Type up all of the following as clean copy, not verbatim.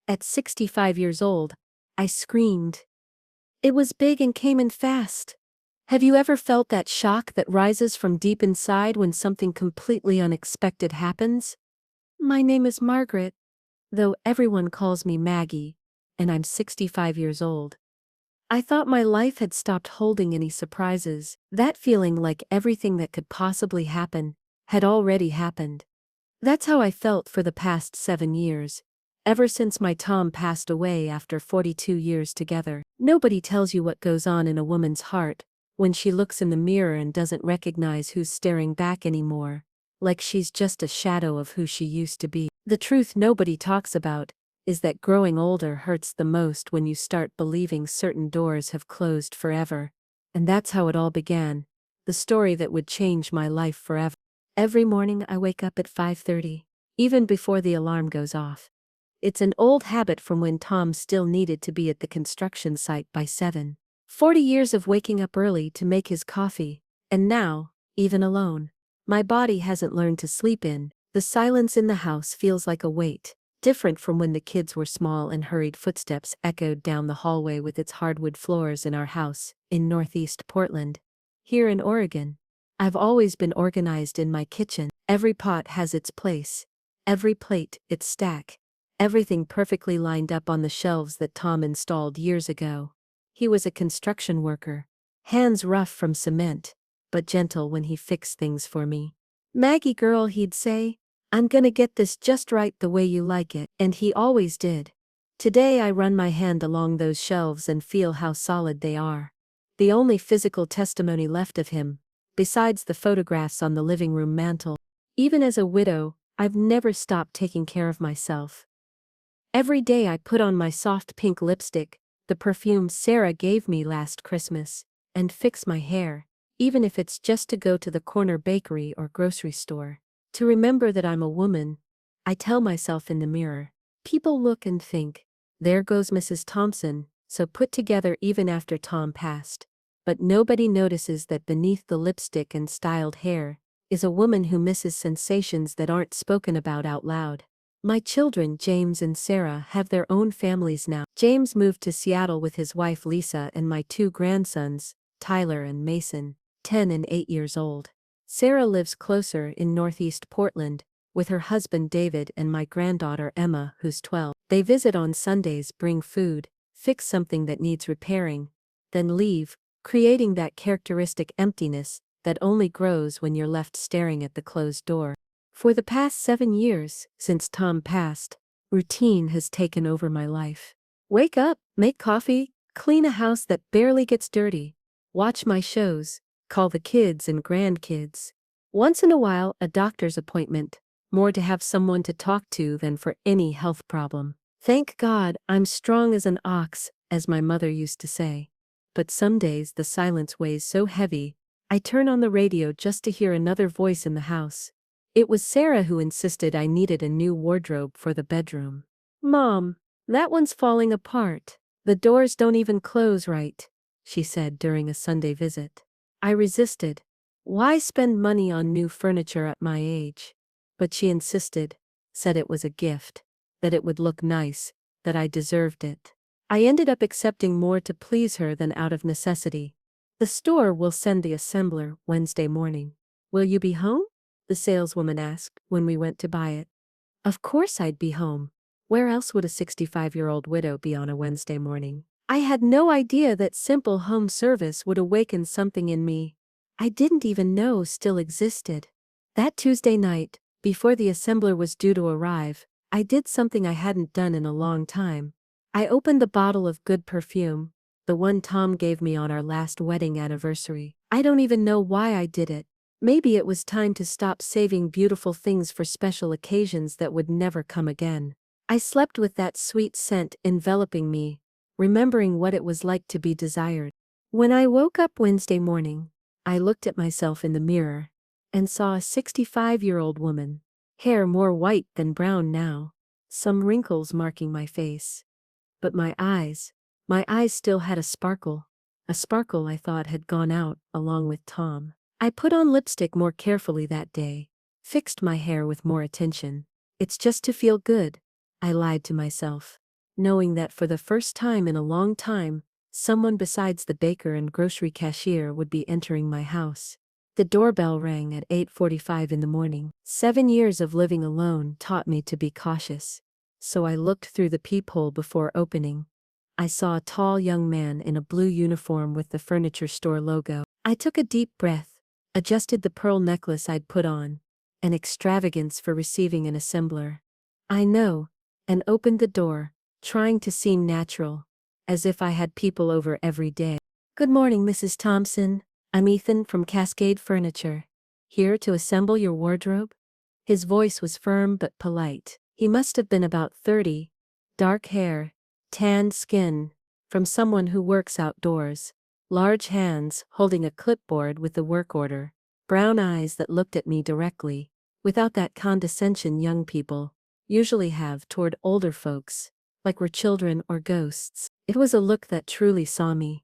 At 65 years old, I screamed. It was big and came in fast. Have you ever felt that shock that rises from deep inside when something completely unexpected happens? My name is Margaret, though everyone calls me Maggie, and I'm 65 years old. I thought my life had stopped holding any surprises. That feeling like everything that could possibly happen had already happened. That's how I felt for the past 7 years, ever since my Tom passed away after 42 years together. Nobody tells you what goes on in a woman's heart when she looks in the mirror and doesn't recognize who's staring back anymore, like she's just a shadow of who she used to be. The truth nobody talks about is that growing older hurts the most when you start believing certain doors have closed forever. And that's how it all began, the story that would change my life forever. Every morning I wake up at 5:30, even before the alarm goes off. It's an old habit from when Tom still needed to be at the construction site by 7. 40 years of waking up early to make his coffee, and now, even alone, my body hasn't learned to sleep in. The silence in the house feels like a weight, different from when the kids were small and hurried footsteps echoed down the hallway with its hardwood floors in our house in Northeast Portland. Here in Oregon, I've always been organized in my kitchen. Every pot has its place, every plate its stack, everything perfectly lined up on the shelves that Tom installed years ago. He was a construction worker, hands rough from cement, but gentle when he fixed things for me. Maggie girl, he'd say, I'm gonna get this just right the way you like it, and he always did. Today I run my hand along those shelves and feel how solid they are. The only physical testimony left of him, besides the photographs on the living room mantel. Even as a widow, I've never stopped taking care of myself. Every day I put on my soft pink lipstick, the perfume Sarah gave me last Christmas, and fix my hair, even if it's just to go to the corner bakery or grocery store. To remember that I'm a woman, I tell myself in the mirror. People look and think, there goes Mrs. Thompson, so put together even after Tom passed. But nobody notices that beneath the lipstick and styled hair is a woman who misses sensations that aren't spoken about out loud. My children, James and Sarah, have their own families now. James moved to Seattle with his wife Lisa and my 2 grandsons, Tyler and Mason, 10 and 8 years old. Sarah lives closer in Northeast Portland with her husband David and my granddaughter Emma, who's 12. They visit on Sundays, bring food, fix something that needs repairing, then leave, creating that characteristic emptiness that only grows when you're left staring at the closed door. For the past 7 years, since Tom passed, routine has taken over my life. Wake up, make coffee, clean a house that barely gets dirty, watch my shows, call the kids and grandkids. Once in a while, a doctor's appointment, more to have someone to talk to than for any health problem. Thank God, I'm strong as an ox, as my mother used to say. But some days the silence weighs so heavy, I turn on the radio just to hear another voice in the house. It was Sarah who insisted I needed a new wardrobe for the bedroom. Mom, that one's falling apart. The doors don't even close right, she said during a Sunday visit. I resisted. Why spend money on new furniture at my age? But she insisted, said it was a gift, that it would look nice, that I deserved it. I ended up accepting more to please her than out of necessity. The store will send the assembler Wednesday morning. Will you be home? The saleswoman asked when we went to buy it. Of course I'd be home. Where else would a 65-year-old widow be on a Wednesday morning? I had no idea that simple home service would awaken something in me I didn't even know still existed. That Tuesday night, before the assembler was due to arrive, I did something I hadn't done in a long time. I opened the bottle of good perfume, the one Tom gave me on our last wedding anniversary. I don't even know why I did it. Maybe it was time to stop saving beautiful things for special occasions that would never come again. I slept with that sweet scent enveloping me, remembering what it was like to be desired. When I woke up Wednesday morning, I looked at myself in the mirror and saw a 65-year-old woman, hair more white than brown now, some wrinkles marking my face. But my eyes still had a sparkle I thought had gone out along with Tom. I put on lipstick more carefully that day, fixed my hair with more attention. It's just to feel good, I lied to myself. knowing that for the first time in a long time, someone besides the baker and grocery cashier would be entering my house. The doorbell rang at 8:45 in the morning. 7 years of living alone taught me to be cautious. So I looked through the peephole before opening. I saw a tall young man in a blue uniform with the furniture store logo. I took a deep breath, adjusted the pearl necklace I'd put on, an extravagance for receiving an assembler. I know, and opened the door, trying to seem natural, as if I had people over every day. "Good morning, Mrs. Thompson. I'm Ethan from Cascade Furniture. Here to assemble your wardrobe?" His voice was firm but polite. He must have been about 30, dark hair, tanned skin, from someone who works outdoors, large hands holding a clipboard with the work order, brown eyes that looked at me directly, without that condescension young people usually have toward older folks, like we're children or ghosts. It was a look that truly saw me.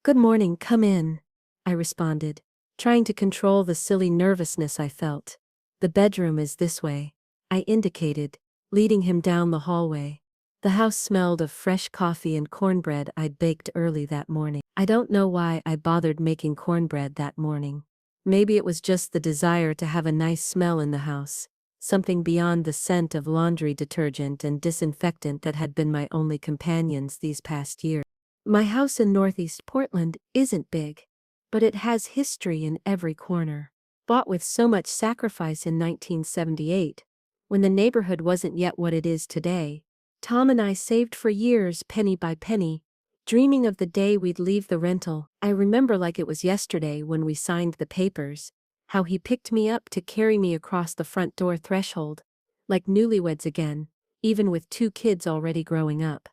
"Good morning, come in," I responded, trying to control the silly nervousness I felt. "The bedroom is this way," I indicated, leading him down the hallway. The house smelled of fresh coffee and cornbread I'd baked early that morning. I don't know why I bothered making cornbread that morning. Maybe it was just the desire to have a nice smell in the house, something beyond the scent of laundry detergent and disinfectant that had been my only companions these past years. My house in Northeast Portland isn't big, but it has history in every corner. Bought with so much sacrifice in 1978, when the neighborhood wasn't yet what it is today, Tom and I saved for years penny by penny, dreaming of the day we'd leave the rental. I remember like it was yesterday when we signed the papers, how he picked me up to carry me across the front door threshold, like newlyweds again, even with 2 kids already growing up.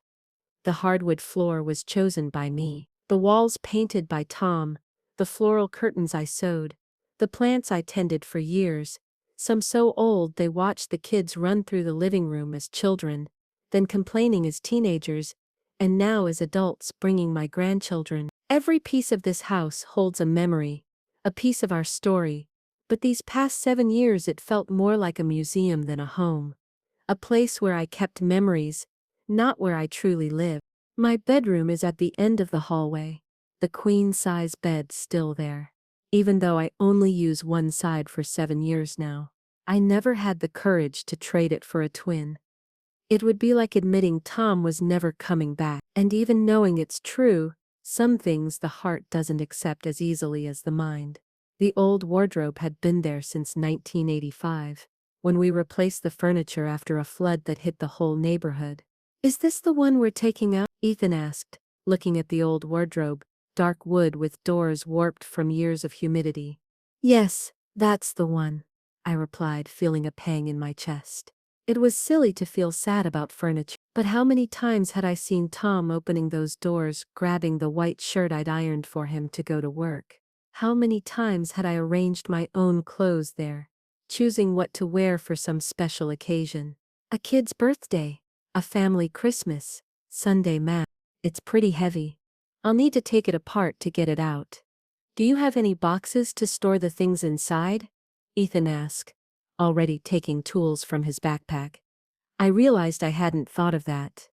The hardwood floor was chosen by me, the walls painted by Tom, the floral curtains I sewed, the plants I tended for years, some so old they watched the kids run through the living room as children, then complaining as teenagers, and now as adults bringing my grandchildren. Every piece of this house holds a memory, a piece of our story, but these past 7 years it felt more like a museum than a home, a place where I kept memories, not where I truly live. My bedroom is at the end of the hallway, the queen-size bed still there. Even though I only use one side for 7 years now, I never had the courage to trade it for a twin. It would be like admitting Tom was never coming back, and even knowing it's true, some things the heart doesn't accept as easily as the mind. The old wardrobe had been there since 1985, when we replaced the furniture after a flood that hit the whole neighborhood. "Is this the one we're taking out?" Ethan asked, looking at the old wardrobe, dark wood with doors warped from years of humidity. "Yes, that's the one," I replied, feeling a pang in my chest. It was silly to feel sad about furniture, but how many times had I seen Tom opening those doors, grabbing the white shirt I'd ironed for him to go to work? How many times had I arranged my own clothes there, choosing what to wear for some special occasion? A kid's birthday, a family Christmas, Sunday mass. It's pretty heavy. I'll need to take it apart to get it out. "Do you have any boxes to store the things inside?" Ethan asked, already taking tools from his backpack. I realized I hadn't thought of that.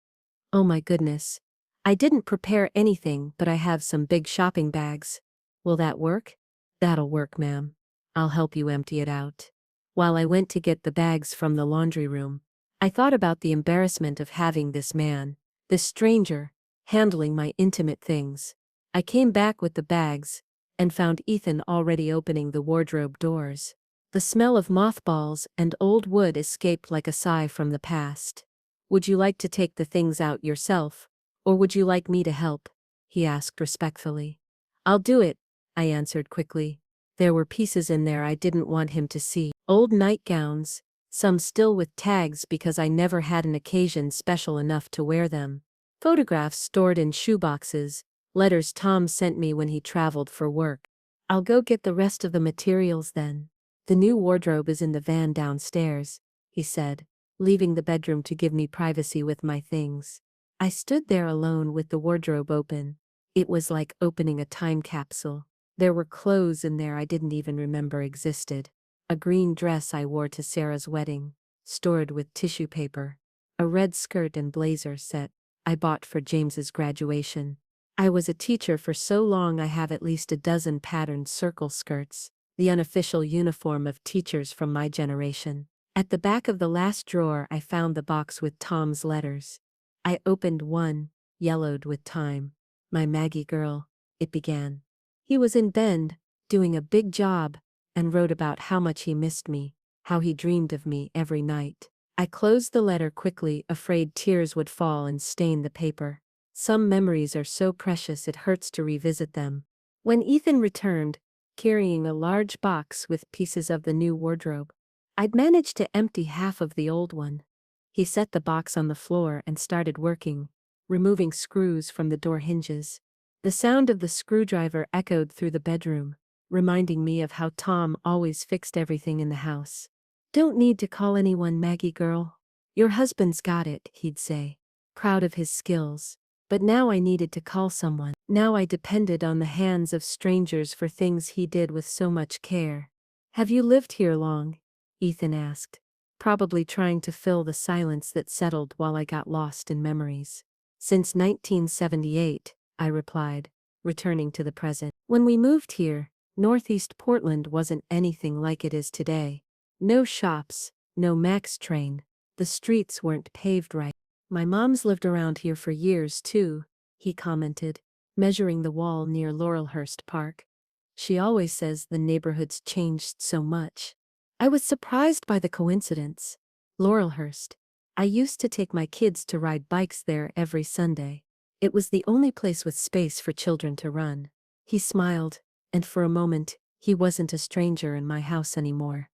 Oh my goodness. I didn't prepare anything, but I have some big shopping bags. Will that work? "That'll work, ma'am. I'll help you empty it out." While I went to get the bags from the laundry room, I thought about the embarrassment of having this man, this stranger, handling my intimate things. I came back with the bags, and found Ethan already opening the wardrobe doors. The smell of mothballs and old wood escaped like a sigh from the past. "Would you like to take the things out yourself, or would you like me to help?" he asked respectfully. "I'll do it," I answered quickly. There were pieces in there I didn't want him to see. Old nightgowns, some still with tags because I never had an occasion special enough to wear them. Photographs stored in shoeboxes, letters Tom sent me when he traveled for work. "I'll go get the rest of the materials then. The new wardrobe is in the van downstairs," he said, leaving the bedroom to give me privacy with my things. I stood there alone with the wardrobe open. It was like opening a time capsule. There were clothes in there I didn't even remember existed. A green dress I wore to Sarah's wedding, stored with tissue paper. A red skirt and blazer set. I bought for James's graduation. I was a teacher for so long I have at least a dozen patterned circle skirts, the unofficial uniform of teachers from my generation. At the back of the last drawer I found the box with Tom's letters. I opened one, yellowed with time. "My Maggie girl," it began. He was in Bend, doing a big job, and wrote about how much he missed me, how he dreamed of me every night. I closed the letter quickly, afraid tears would fall and stain the paper. Some memories are so precious it hurts to revisit them. When Ethan returned, carrying a large box with pieces of the new wardrobe, I'd managed to empty half of the old one. He set the box on the floor and started working, removing screws from the door hinges. The sound of the screwdriver echoed through the bedroom, reminding me of how Tom always fixed everything in the house. "Don't need to call anyone, Maggie girl. Your husband's got it," he'd say, proud of his skills. But now I needed to call someone. Now I depended on the hands of strangers for things he did with so much care. "Have you lived here long?" Ethan asked, probably trying to fill the silence that settled while I got lost in memories. "Since 1978, I replied, returning to the present. "When we moved here, Northeast Portland wasn't anything like it is today. No shops, no Max train. The streets weren't paved right. My mom's lived around here for years too," he commented, measuring the wall near Laurelhurst Park. "She always says the neighborhood's changed so much." I was surprised by the coincidence. Laurelhurst. I used to take my kids to ride bikes there every Sunday. It was the only place with space for children to run. He smiled, and for a moment, he wasn't a stranger in my house anymore,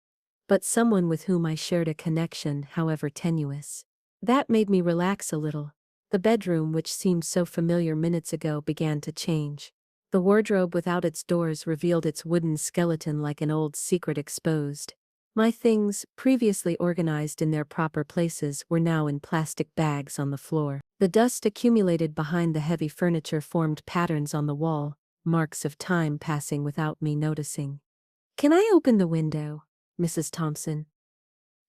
but someone with whom I shared a connection, however tenuous. That made me relax a little. The bedroom, which seemed so familiar minutes ago, began to change. The wardrobe without its doors revealed its wooden skeleton like an old secret exposed. My things, previously organized in their proper places, were now in plastic bags on the floor. The dust accumulated behind the heavy furniture formed patterns on the wall, marks of time passing without me noticing. "Can I open the window, Mrs. Thompson?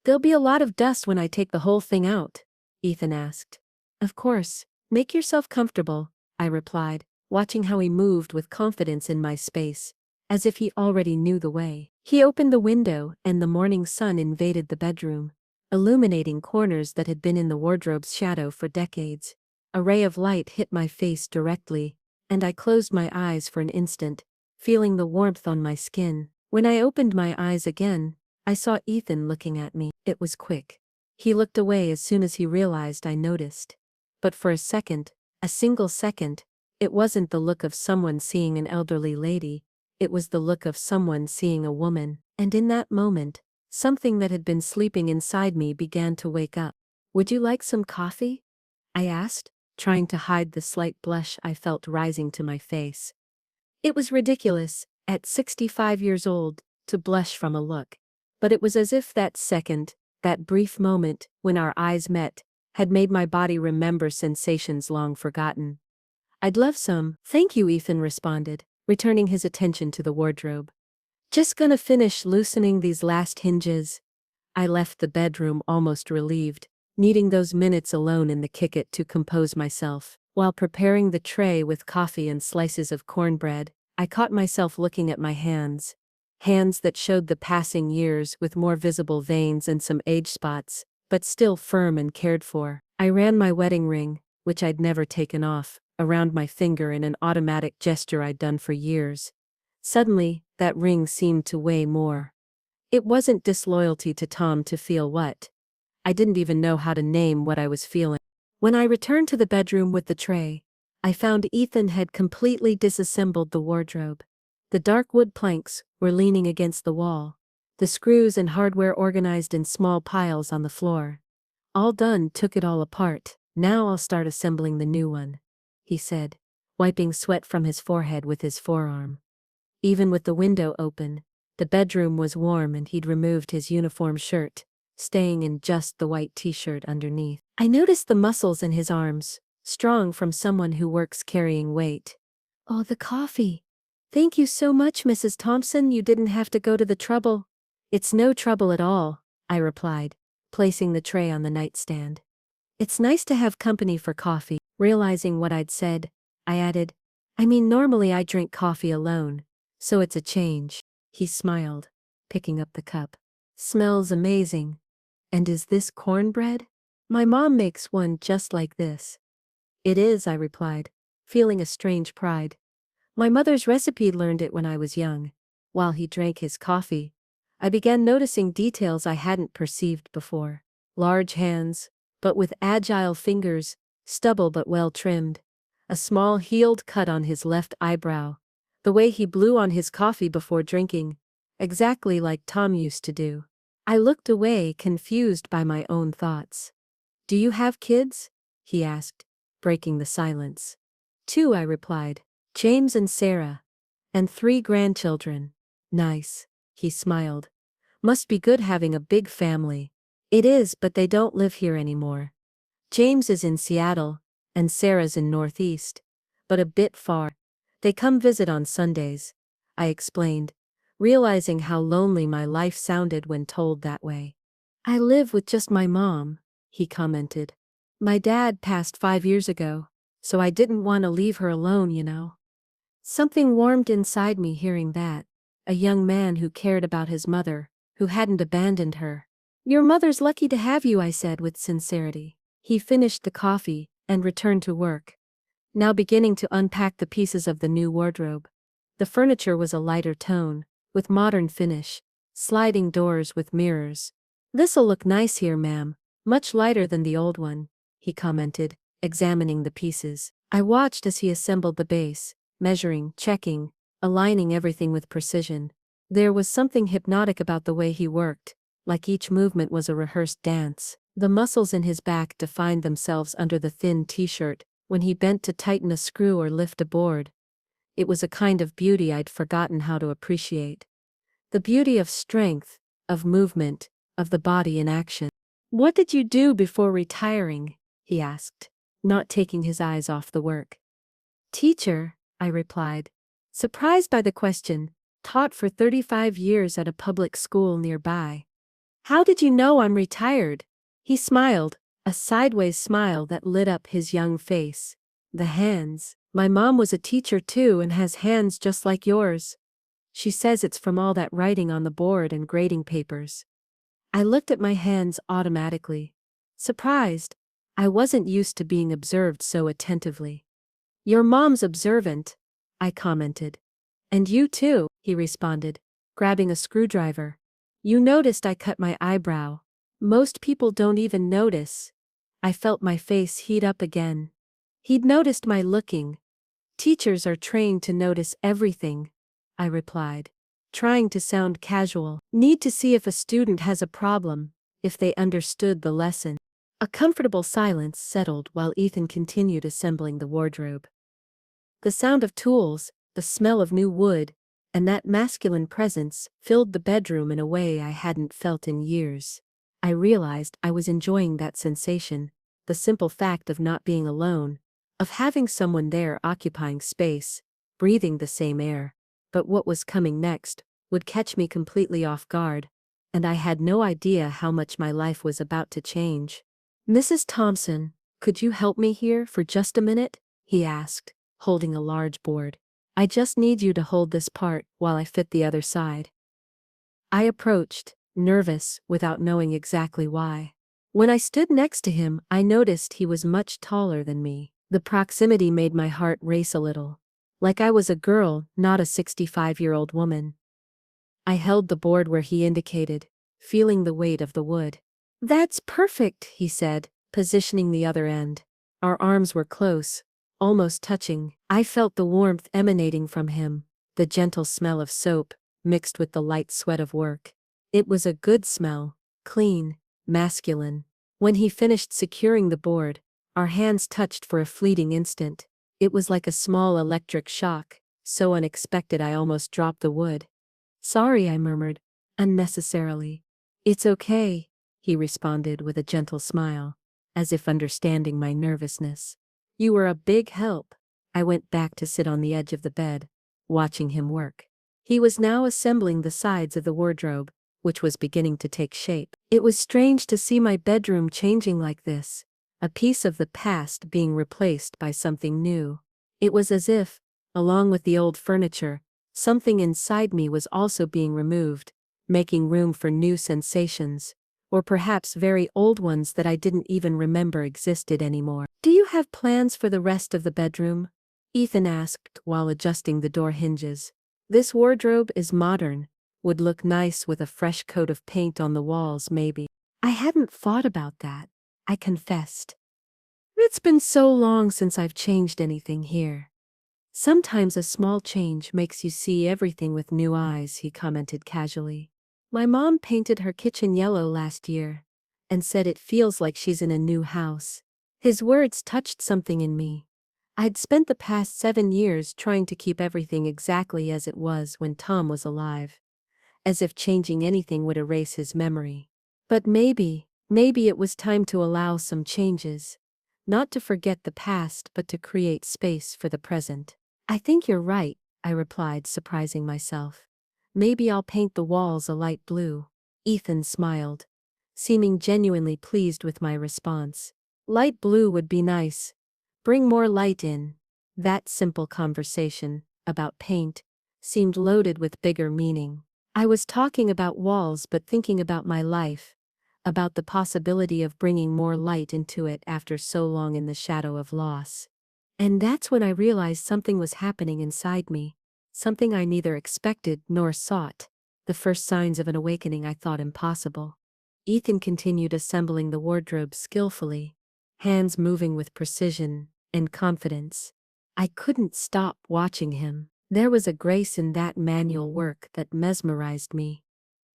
There'll be a lot of dust when I take the whole thing out," Ethan asked. "Of course, make yourself comfortable," I replied, watching how he moved with confidence in my space, as if he already knew the way. He opened the window, and the morning sun invaded the bedroom, illuminating corners that had been in the wardrobe's shadow for decades. A ray of light hit my face directly, and I closed my eyes for an instant, feeling the warmth on my skin. When I opened my eyes again, I saw Ethan looking at me. It was quick. He looked away as soon as he realized I noticed. But for a second, a single second, it wasn't the look of someone seeing an elderly lady. It was the look of someone seeing a woman, and in that moment, something that had been sleeping inside me began to wake up. "Would you like some coffee?" I asked, trying to hide the slight blush I felt rising to my face. It was ridiculous, at 65 years old, to blush from a look. But it was as if that second, that brief moment, when our eyes met, had made my body remember sensations long forgotten. "I'd love some, thank you," Ethan responded, returning his attention to the wardrobe. "Just gonna finish loosening these last hinges." I left the bedroom almost relieved, needing those minutes alone in the kicket to compose myself. While preparing the tray with coffee and slices of cornbread, I caught myself looking at my hands. Hands that showed the passing years with more visible veins and some age spots, but still firm and cared for. I ran my wedding ring, which I'd never taken off, around my finger in an automatic gesture I'd done for years. Suddenly, that ring seemed to weigh more. It wasn't disloyalty to Tom to feel what. I didn't even know how to name what I was feeling. When I returned to the bedroom with the tray, I found Ethan had completely disassembled the wardrobe. The dark wood planks were leaning against the wall, the screws and hardware organized in small piles on the floor. "All done, took it all apart. Now I'll start assembling the new one," he said, wiping sweat from his forehead with his forearm. Even with the window open, the bedroom was warm and he'd removed his uniform shirt, staying in just the white t-shirt underneath. I noticed the muscles in his arms, strong from someone who works carrying weight. "Oh, the coffee. Thank you so much, Mrs. Thompson, you didn't have to go to the trouble." "It's no trouble at all," I replied, placing the tray on the nightstand. It's nice to have company for coffee. Realizing what I'd said, I added, I mean, normally I drink coffee alone, so it's a change. He smiled, picking up the cup. Smells amazing. And is this cornbread? My mom makes one just like this. It is, I replied, feeling a strange pride. My mother's recipe learned it when I was young. While he drank his coffee, I began noticing details I hadn't perceived before. Large hands, but with agile fingers, stubble but well trimmed. A small healed cut on his left eyebrow. The way he blew on his coffee before drinking, exactly like Tom used to do. I looked away, confused by my own thoughts. Do you have kids? He asked, breaking the silence. 2, I replied. James and Sarah. And 3 grandchildren. Nice. He smiled. Must be good having a big family. It is, but they don't live here anymore. James is in Seattle, and Sarah's in Northeast, but a bit far. They come visit on Sundays, I explained, realizing how lonely my life sounded when told that way. I live with just my mom, he commented. My dad passed 5 years ago, so I didn't want to leave her alone, you know. Something warmed inside me hearing that. A young man who cared about his mother, who hadn't abandoned her. Your mother's lucky to have you, I said with sincerity. He finished the coffee and returned to work, now beginning to unpack the pieces of the new wardrobe. The furniture was a lighter tone, with modern finish, sliding doors with mirrors. This'll look nice here, ma'am, much lighter than the old one, he commented, examining the pieces. I watched as he assembled the base, measuring, checking, aligning everything with precision. There was something hypnotic about the way he worked, like each movement was a rehearsed dance. The muscles in his back defined themselves under the thin t-shirt, when he bent to tighten a screw or lift a board. It was a kind of beauty I'd forgotten how to appreciate. The beauty of strength, of movement, of the body in action. What did you do before retiring? He asked, not taking his eyes off the work. Teacher, I replied, surprised by the question, taught for 35 years at a public school nearby. How did you know I'm retired? He smiled, a sideways smile that lit up his young face. The hands. My mom was a teacher too and has hands just like yours. She says it's from all that writing on the board and grading papers. I looked at my hands automatically. Surprised. I wasn't used to being observed so attentively. Your mom's observant, I commented. And you too, he responded, grabbing a screwdriver. You noticed I cut my eyebrow. Most people don't even notice. I felt my face heat up again. He'd noticed my looking. Teachers are trained to notice everything, I replied, trying to sound casual. Need to see if a student has a problem, if they understood the lesson. A comfortable silence settled while Ethan continued assembling the wardrobe. The sound of tools, the smell of new wood, and that masculine presence filled the bedroom in a way I hadn't felt in years. I realized I was enjoying that sensation, the simple fact of not being alone, of having someone there occupying space, breathing the same air. But what was coming next would catch me completely off guard, and I had no idea how much my life was about to change. Mrs. Thompson, could you help me here for just a minute? He asked, holding a large board. I just need you to hold this part while I fit the other side. I approached, nervous, without knowing exactly why. When I stood next to him, I noticed he was much taller than me. The proximity made my heart race a little. Like I was a girl, not a 65-year-old woman. I held the board where he indicated, feeling the weight of the wood. That's perfect, he said, positioning the other end. Our arms were close, almost touching. I felt the warmth emanating from him, the gentle smell of soap, mixed with the light sweat of work. It was a good smell, clean, masculine. When he finished securing the board, our hands touched for a fleeting instant. It was like a small electric shock, so unexpected I almost dropped the wood. Sorry, I murmured, unnecessarily. It's okay, he responded with a gentle smile, as if understanding my nervousness. You were a big help. I went back to sit on the edge of the bed, watching him work. He was now assembling the sides of the wardrobe, which was beginning to take shape. It was strange to see my bedroom changing like this, a piece of the past being replaced by something new. It was as if, along with the old furniture, something inside me was also being removed, making room for new sensations, or perhaps very old ones that I didn't even remember existed anymore. "Do you have plans for the rest of the bedroom?" Ethan asked while adjusting the door hinges. "This wardrobe is modern, would look nice with a fresh coat of paint on the walls maybe." I hadn't thought about that, I confessed. "It's been so long since I've changed anything here." "Sometimes a small change makes you see everything with new eyes," he commented casually. "My mom painted her kitchen yellow last year and said it feels like she's in a new house." His words touched something in me. I'd spent the past 7 years trying to keep everything exactly as it was when Tom was alive, as if changing anything would erase his memory. But maybe it was time to allow some changes. Not to forget the past but to create space for the present. "I think you're right," I replied, surprising myself. "Maybe I'll paint the walls a light blue." Ethan smiled, seeming genuinely pleased with my response. Light blue would be nice. Bring more light in. That simple conversation, about paint, seemed loaded with bigger meaning. I was talking about walls but thinking about my life, about the possibility of bringing more light into it after so long in the shadow of loss. And that's when I realized something was happening inside me, something I neither expected nor sought, the first signs of an awakening I thought impossible. Ethan continued assembling the wardrobe skillfully, hands moving with precision and confidence. I couldn't stop watching him. There was a grace in that manual work that mesmerized me.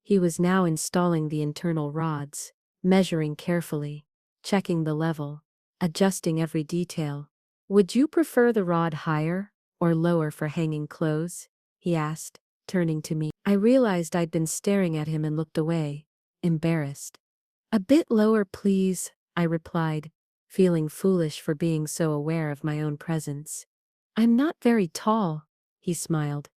He was now installing the internal rods, measuring carefully, checking the level, adjusting every detail. "Would you prefer the rod higher or lower for hanging clothes?" he asked, turning to me. I realized I'd been staring at him and looked away, embarrassed. "A bit lower, please," I replied, feeling foolish for being so aware of my own presence. "I'm not very tall," he smiled.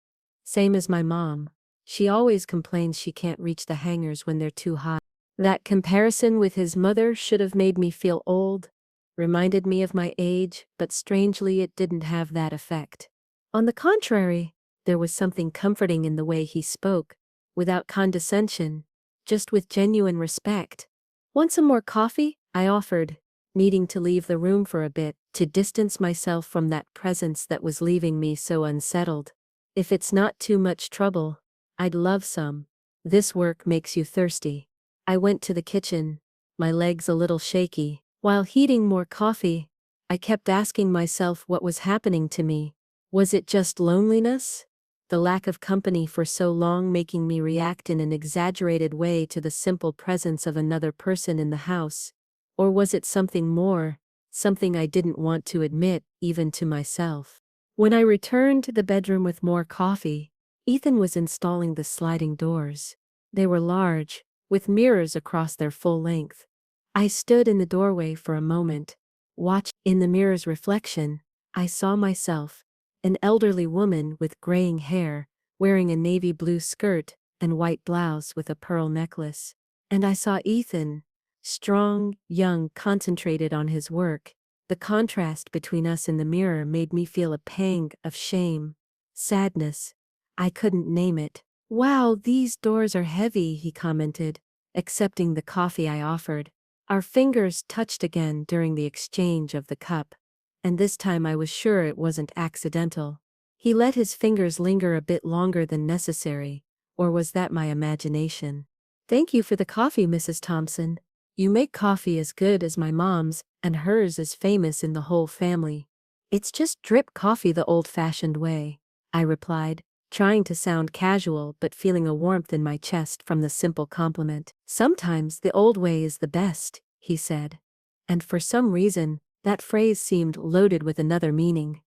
"Same as my mom. She always complains she can't reach the hangers when they're too high." That comparison with his mother should have made me feel old, reminded me of my age, but strangely it didn't have that effect. On the contrary, there was something comforting in the way he spoke, without condescension, just with genuine respect. "Want some more coffee?" I offered, needing to leave the room for a bit, to distance myself from that presence that was leaving me so unsettled. "If it's not too much trouble, I'd love some. This work makes you thirsty." I went to the kitchen, my legs a little shaky. While heating more coffee, I kept asking myself what was happening to me. Was it just loneliness? The lack of company for so long making me react in an exaggerated way to the simple presence of another person in the house? Or was it something more, something I didn't want to admit, even to myself? When I returned to the bedroom with more coffee, Ethan was installing the sliding doors. They were large, with mirrors across their full length. I stood in the doorway for a moment, watching. In the mirror's reflection, I saw myself, an elderly woman with graying hair, wearing a navy blue skirt and white blouse with a pearl necklace. And I saw Ethan, strong, young, concentrated on his work. The contrast between us in the mirror made me feel a pang of shame, sadness. I couldn't name it. "Wow, these doors are heavy," he commented, accepting the coffee I offered. Our fingers touched again during the exchange of the cup, and this time I was sure it wasn't accidental. He let his fingers linger a bit longer than necessary, or was that my imagination? "Thank you for the coffee, Mrs. Thompson. You make coffee as good as my mom's, and hers is famous in the whole family." "It's just drip coffee the old-fashioned way," I replied, trying to sound casual but feeling a warmth in my chest from the simple compliment. "Sometimes the old way is the best," he said. And for some reason, that phrase seemed loaded with another meaning.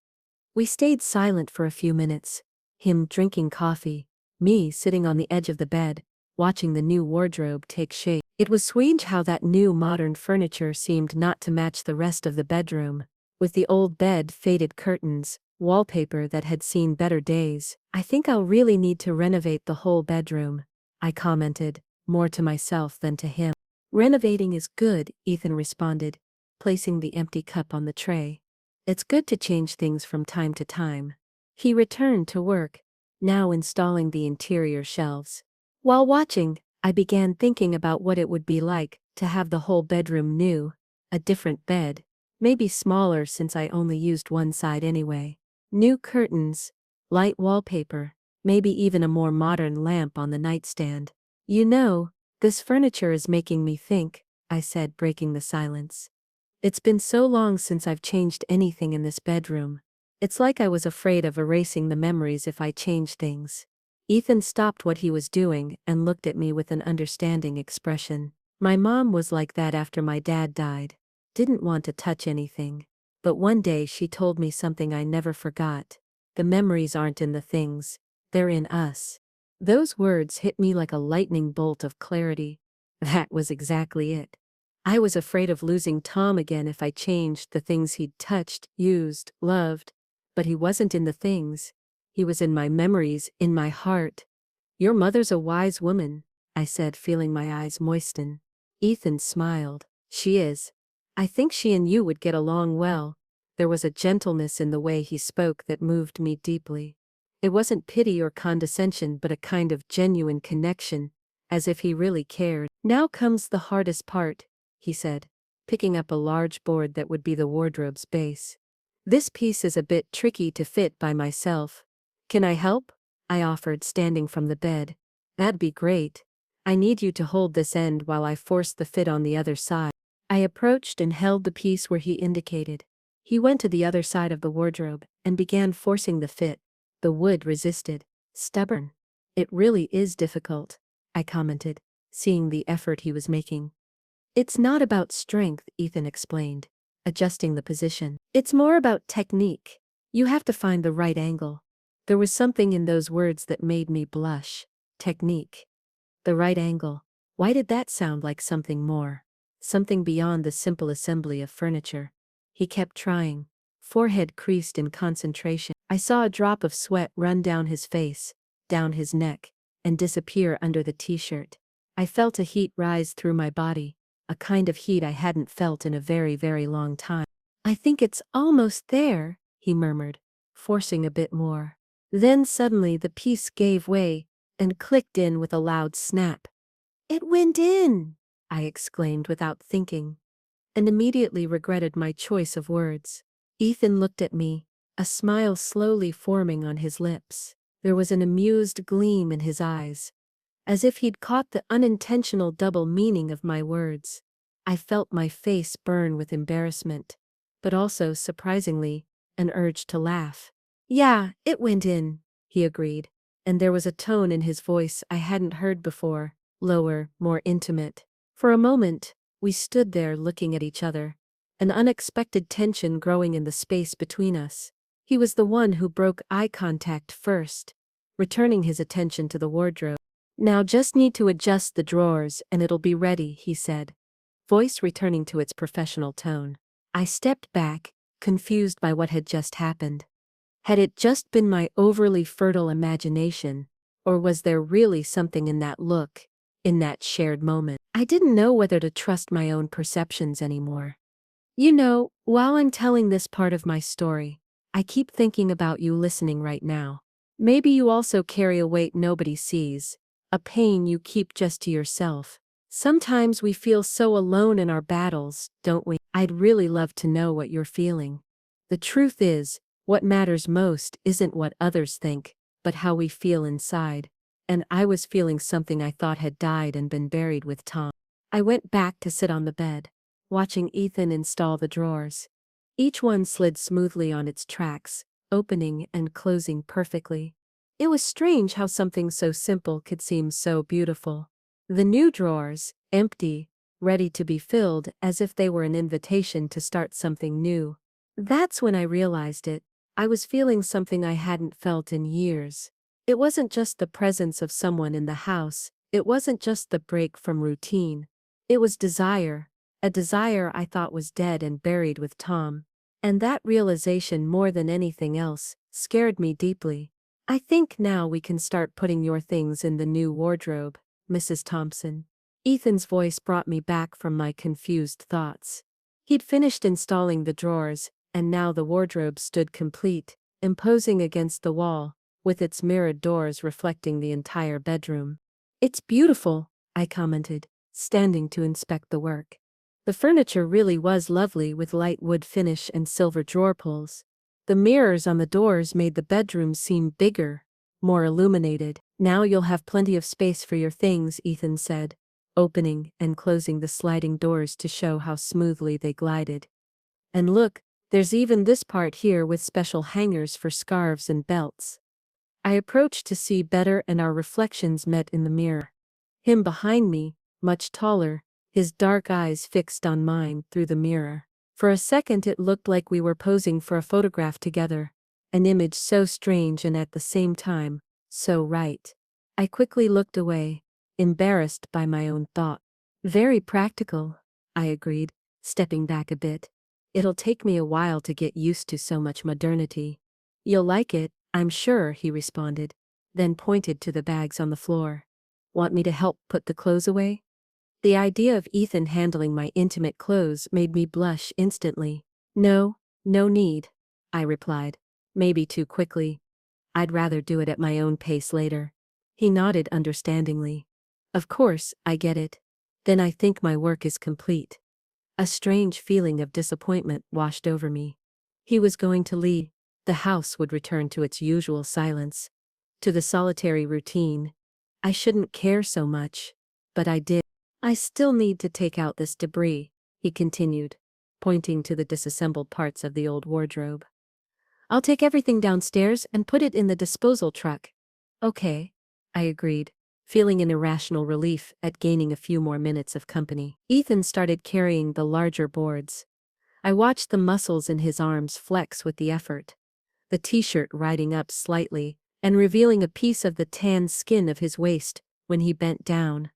We stayed silent for a few minutes, him drinking coffee, me sitting on the edge of the bed, watching the new wardrobe take shape. It was strange how that new modern furniture seemed not to match the rest of the bedroom, with the old bed, faded curtains, wallpaper that had seen better days. "I think I'll really need to renovate the whole bedroom," I commented, more to myself than to him. "Renovating is good," Ethan responded, placing the empty cup on the tray. It's good to change things from time to time. He returned to work, now installing the interior shelves. While watching, I began thinking about what it would be like to have the whole bedroom new, a different bed, maybe smaller since I only used one side anyway. New curtains, light wallpaper, maybe even a more modern lamp on the nightstand. You know, this furniture is making me think, I said, breaking the silence. It's been so long since I've changed anything in this bedroom. It's like I was afraid of erasing the memories if I changed things. Ethan stopped what he was doing and looked at me with an understanding expression. My mom was like that after my dad died. Didn't want to touch anything. But one day she told me something I never forgot. The memories aren't in the things, they're in us. Those words hit me like a lightning bolt of clarity. That was exactly it. I was afraid of losing Tom again if I changed the things he'd touched, used, loved. But he wasn't in the things. He was in my memories, in my heart. Your mother's a wise woman, I said, feeling my eyes moisten. Ethan smiled. She is. I think she and you would get along well. There was a gentleness in the way he spoke that moved me deeply. It wasn't pity or condescension but a kind of genuine connection, as if he really cared. Now comes the hardest part, he said, picking up a large board that would be the wardrobe's base. This piece is a bit tricky to fit by myself. Can I help? I offered, standing from the bed. That'd be great. I need you to hold this end while I force the fit on the other side. I approached and held the piece where he indicated. He went to the other side of the wardrobe and began forcing the fit. The wood resisted. Stubborn. It really is difficult, I commented, seeing the effort he was making. It's not about strength, Ethan explained, adjusting the position. It's more about technique. You have to find the right angle. There was something in those words that made me blush. Technique. The right angle. Why did that sound like something more? Something beyond the simple assembly of furniture. He kept trying. Forehead creased in concentration. I saw a drop of sweat run down his face, down his neck, and disappear under the t-shirt. I felt a heat rise through my body, a kind of heat I hadn't felt in a very, very long time. I think it's almost there, he murmured, forcing a bit more. Then suddenly the piece gave way and clicked in with a loud snap. It went in, I exclaimed without thinking, and immediately regretted my choice of words. Ethan looked at me, a smile slowly forming on his lips. There was an amused gleam in his eyes, as if he'd caught the unintentional double meaning of my words. I felt my face burn with embarrassment, but also, surprisingly, an urge to laugh. Yeah, it went in, he agreed, and there was a tone in his voice I hadn't heard before, lower, more intimate. For a moment, we stood there looking at each other, an unexpected tension growing in the space between us. He was the one who broke eye contact first, returning his attention to the wardrobe. Now just need to adjust the drawers and it'll be ready, he said, voice returning to its professional tone. I stepped back, confused by what had just happened. Had it just been my overly fertile imagination, or was there really something in that look, in that shared moment? I didn't know whether to trust my own perceptions anymore. You know, while I'm telling this part of my story, I keep thinking about you listening right now. Maybe you also carry a weight nobody sees, a pain you keep just to yourself. Sometimes we feel so alone in our battles, don't we? I'd really love to know what you're feeling. The truth is, what matters most isn't what others think, but how we feel inside. And I was feeling something I thought had died and been buried with Tom. I went back to sit on the bed, watching Ethan install the drawers. Each one slid smoothly on its tracks, opening and closing perfectly. It was strange how something so simple could seem so beautiful. The new drawers, empty, ready to be filled as if they were an invitation to start something new. That's when I realized it. I was feeling something I hadn't felt in years. It wasn't just the presence of someone in the house, it wasn't just the break from routine. It was desire, a desire I thought was dead and buried with Tom. And that realization, more than anything else, scared me deeply. I think now we can start putting your things in the new wardrobe, Mrs. Thompson. Ethan's voice brought me back from my confused thoughts. He'd finished installing the drawers, and now the wardrobe stood complete, imposing against the wall, with its mirrored doors reflecting the entire bedroom. "It's beautiful," I commented, standing to inspect the work. The furniture really was lovely with light wood finish and silver drawer pulls. The mirrors on the doors made the bedroom seem bigger, more illuminated. "Now you'll have plenty of space for your things," Ethan said, opening and closing the sliding doors to show how smoothly they glided. "And look, there's even this part here with special hangers for scarves and belts." I approached to see better, and our reflections met in the mirror. Him behind me, much taller, his dark eyes fixed on mine through the mirror. For a second it looked like we were posing for a photograph together, an image so strange and at the same time, so right. I quickly looked away, embarrassed by my own thought. "Very practical," I agreed, stepping back a bit. "It'll take me a while to get used to so much modernity." "You'll like it, I'm sure," he responded, then pointed to the bags on the floor. "Want me to help put the clothes away?" The idea of Ethan handling my intimate clothes made me blush instantly. "No, no need," I replied, maybe too quickly. "I'd rather do it at my own pace later." He nodded understandingly. "Of course, I get it. Then I think my work is complete." A strange feeling of disappointment washed over me. He was going to leave. The house would return to its usual silence, to the solitary routine. I shouldn't care so much, but I did. "I still need to take out this debris," he continued, pointing to the disassembled parts of the old wardrobe. "I'll take everything downstairs and put it in the disposal truck." "Okay," I agreed, feeling an irrational relief at gaining a few more minutes of company. Ethan started carrying the larger boards. I watched the muscles in his arms flex with the effort, the t-shirt riding up slightly and revealing a piece of the tan skin of his waist when he bent down.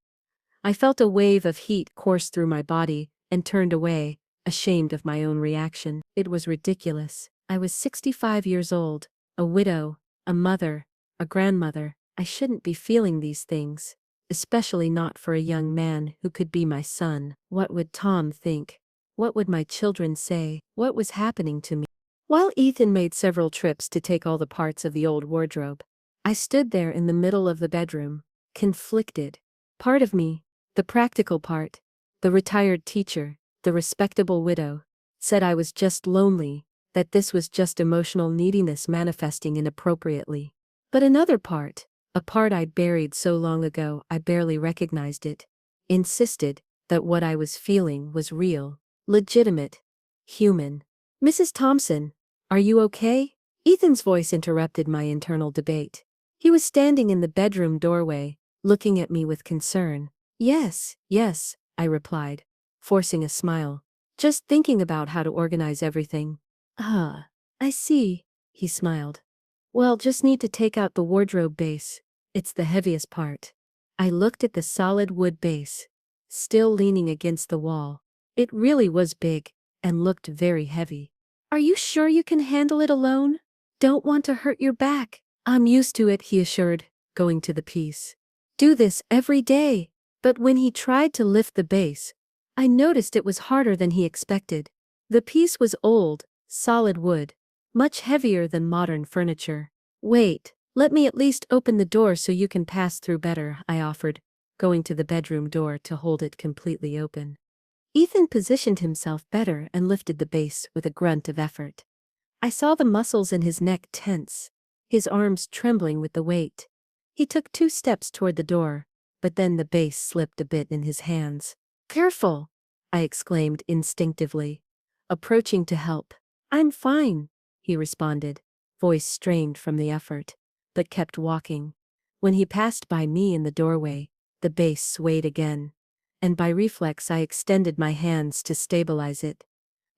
I felt a wave of heat course through my body and turned away, ashamed of my own reaction. It was ridiculous. I was 65 years old, a widow, a mother, a grandmother. I shouldn't be feeling these things, especially not for a young man who could be my son. What would Tom think? What would my children say? What was happening to me? While Ethan made several trips to take all the parts of the old wardrobe, I stood there in the middle of the bedroom, conflicted. Part of me, the practical part, the retired teacher, the respectable widow, said I was just lonely, that this was just emotional neediness manifesting inappropriately. But another part, a part I'd buried so long ago I barely recognized it, insisted that what I was feeling was real, legitimate, human. "Mrs. Thompson, are you okay?" Ethan's voice interrupted my internal debate. He was standing in the bedroom doorway, looking at me with concern. "Yes, yes," I replied, forcing a smile, "just thinking about how to organize everything." "Ah, I see," he smiled. "Well, just need to take out the wardrobe base. It's the heaviest part." I looked at the solid wood base, still leaning against the wall. It really was big, and looked very heavy. "Are you sure you can handle it alone? Don't want to hurt your back." "I'm used to it," he assured, going to the piece. "Do this every day." But when he tried to lift the base, I noticed it was harder than he expected. The piece was old, solid wood, much heavier than modern furniture. "Wait, let me at least open the door so you can pass through better," I offered, going to the bedroom door to hold it completely open. Ethan positioned himself better and lifted the base with a grunt of effort. I saw the muscles in his neck tense, his arms trembling with the weight. He took 2 steps toward the door, but then the base slipped a bit in his hands. "Careful!" I exclaimed instinctively, approaching to help. "I'm fine," he responded, voice strained from the effort, but kept walking. When he passed by me in the doorway, the base swayed again, and by reflex I extended my hands to stabilize it.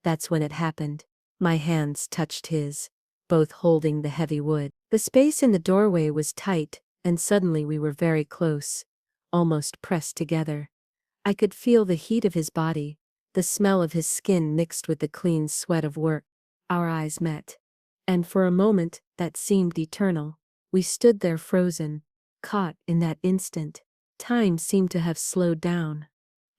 That's when it happened. My hands touched his, both holding the heavy wood. The space in the doorway was tight, and suddenly we were very close, almost pressed together. I could feel the heat of his body, the smell of his skin mixed with the clean sweat of work. Our eyes met, and for a moment that seemed eternal. We stood there frozen, caught in that instant. Time seemed to have slowed down.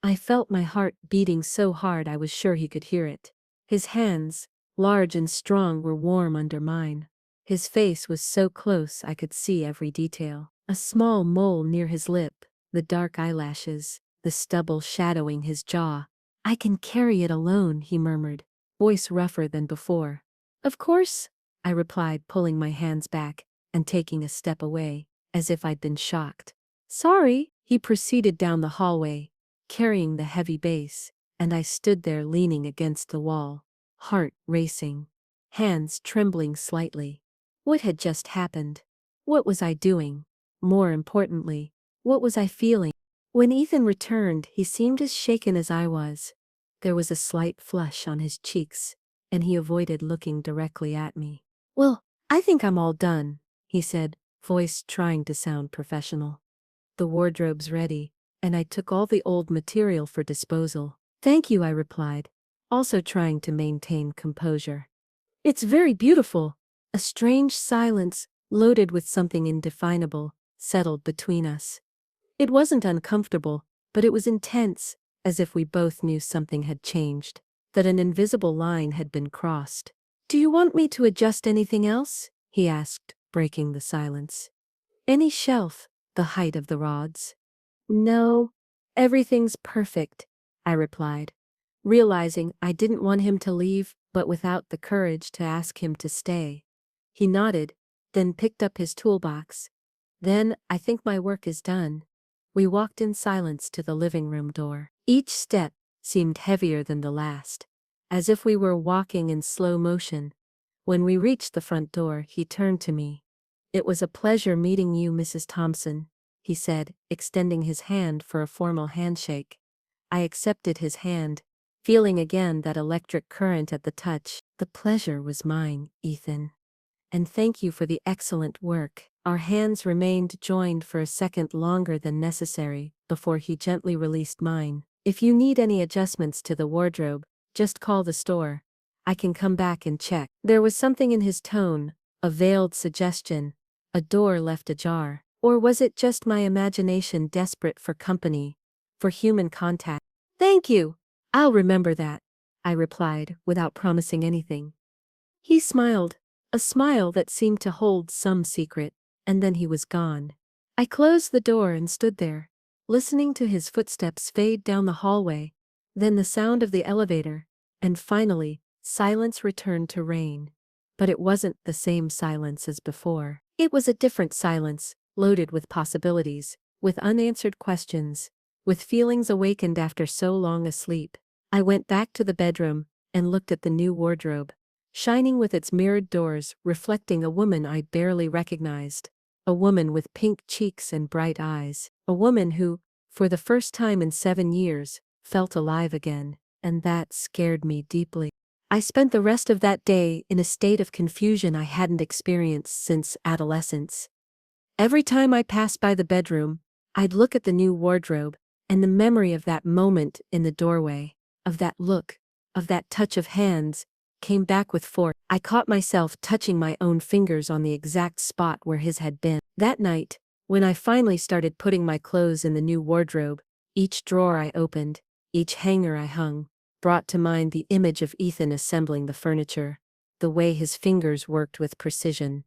I felt my heart beating so hard I was sure he could hear it. His hands, large and strong, were warm under mine. His face was so close I could see every detail. A small mole near his lip, the dark eyelashes, the stubble shadowing his jaw. "I can carry it alone," he murmured, voice rougher than before. "Of course," I replied, pulling my hands back and taking a step away, as if I'd been shocked. "Sorry." He proceeded down the hallway, carrying the heavy base, and I stood there leaning against the wall, heart racing, hands trembling slightly. What had just happened? What was I doing? More importantly, what was I feeling? When Ethan returned, he seemed as shaken as I was. There was a slight flush on his cheeks, and he avoided looking directly at me. "Well, I think I'm all done," he said, voice trying to sound professional. "The wardrobe's ready, and I took all the old material for disposal." "Thank you," I replied, also trying to maintain composure. "It's very beautiful." A strange silence, loaded with something indefinable, settled between us. It wasn't uncomfortable, but it was intense, as if we both knew something had changed, that an invisible line had been crossed. "Do you want me to adjust anything else?" he asked, breaking the silence. "Any shelf, the height of the rods?" "No, everything's perfect," I replied, realizing I didn't want him to leave, but without the courage to ask him to stay. He nodded, then picked up his toolbox. "Then I think my work is done." We walked in silence to the living room door. Each step seemed heavier than the last, as if we were walking in slow motion. When we reached the front door, he turned to me. "It was a pleasure meeting you, Mrs. Thompson," he said, extending his hand for a formal handshake. I accepted his hand, feeling again that electric current at the touch. "The pleasure was mine, Ethan. And thank you for the excellent work." Our hands remained joined for a second longer than necessary, before he gently released mine. "If you need any adjustments to the wardrobe, just call the store. I can come back and check." There was something in his tone, a veiled suggestion, a door left ajar. Or was it just my imagination desperate for company, for human contact? "Thank you. I'll remember that," I replied, without promising anything. He smiled, a smile that seemed to hold some secret, and then he was gone. I closed the door and stood there, listening to his footsteps fade down the hallway, then the sound of the elevator, and finally, silence returned to reign. But it wasn't the same silence as before. It was a different silence, loaded with possibilities, with unanswered questions, with feelings awakened after so long a sleep. I went back to the bedroom and looked at the new wardrobe, shining with its mirrored doors, reflecting a woman I barely recognized. A woman with pink cheeks and bright eyes. A woman who, for the first time in 7 years, felt alive again, and that scared me deeply. I spent the rest of that day in a state of confusion I hadn't experienced since adolescence. Every time I passed by the bedroom, I'd look at the new wardrobe, and the memory of that moment in the doorway, of that look, of that touch of hands, came back with force. I caught myself touching my own fingers on the exact spot where his had been. That night, when I finally started putting my clothes in the new wardrobe, each drawer I opened, each hanger I hung, brought to mind the image of Ethan assembling the furniture, the way his fingers worked with precision,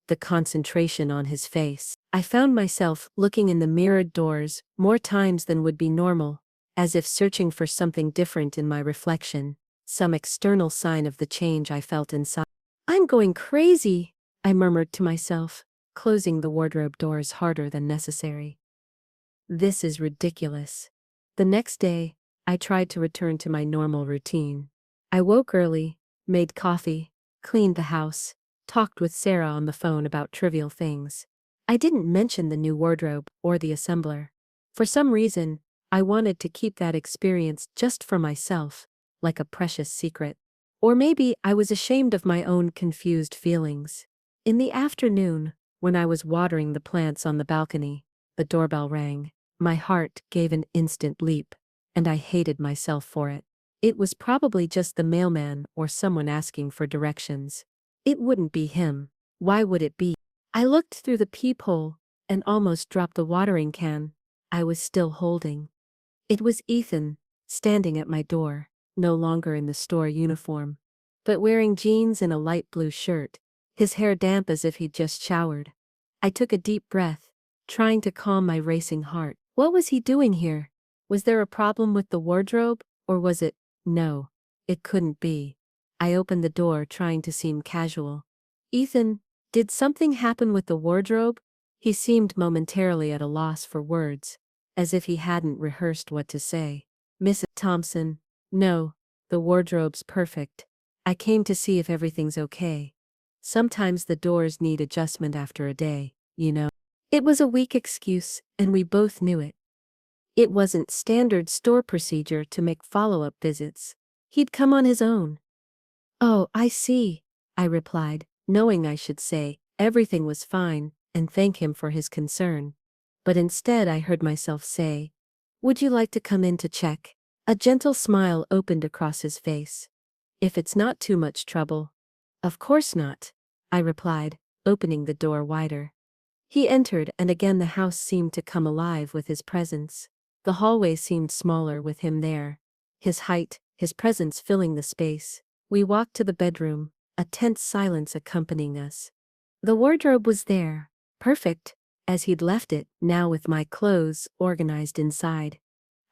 the concentration on his face. I found myself looking in the mirrored doors more times than would be normal, as if searching for something different in my reflection, some external sign of the change I felt inside. "I'm going crazy," I murmured to myself, closing the wardrobe doors harder than necessary. "This is ridiculous." The next day, I tried to return to my normal routine. I woke early, made coffee, cleaned the house, talked with Sarah on the phone about trivial things. I didn't mention the new wardrobe or the assembler. For some reason, I wanted to keep that experience just for myself, like a precious secret. Or maybe I was ashamed of my own confused feelings. In the afternoon, when I was watering the plants on the balcony, the doorbell rang. My heart gave an instant leap, and I hated myself for it. It was probably just the mailman or someone asking for directions. It wouldn't be him. Why would it be? I looked through the peephole and almost dropped the watering can I was still holding. It was Ethan, standing at my door, no longer in the store uniform, but wearing jeans and a light blue shirt, his hair damp as if he'd just showered. I took a deep breath, trying to calm my racing heart. What was he doing here? Was there a problem with the wardrobe, or was it? No, it couldn't be. I opened the door, trying to seem casual. Ethan, did something happen with the wardrobe? He seemed momentarily at a loss for words, as if he hadn't rehearsed what to say. Mrs. Thompson, no, the wardrobe's perfect. I came to see if everything's okay. Sometimes the doors need adjustment after a day, you know. It was a weak excuse, and we both knew it. It wasn't standard store procedure to make follow-up visits. He'd come on his own. Oh, I see, I replied, knowing I should say everything was fine and thank him for his concern. But instead I heard myself say, "Would you like to come in to check?" A gentle smile opened across his face. "If it's not too much trouble." "Of course not," I replied, opening the door wider. He entered, and again the house seemed to come alive with his presence. The hallway seemed smaller with him there. His height, his presence filling the space. We walked to the bedroom, a tense silence accompanying us. The wardrobe was there, perfect, as he'd left it, now with my clothes organized inside.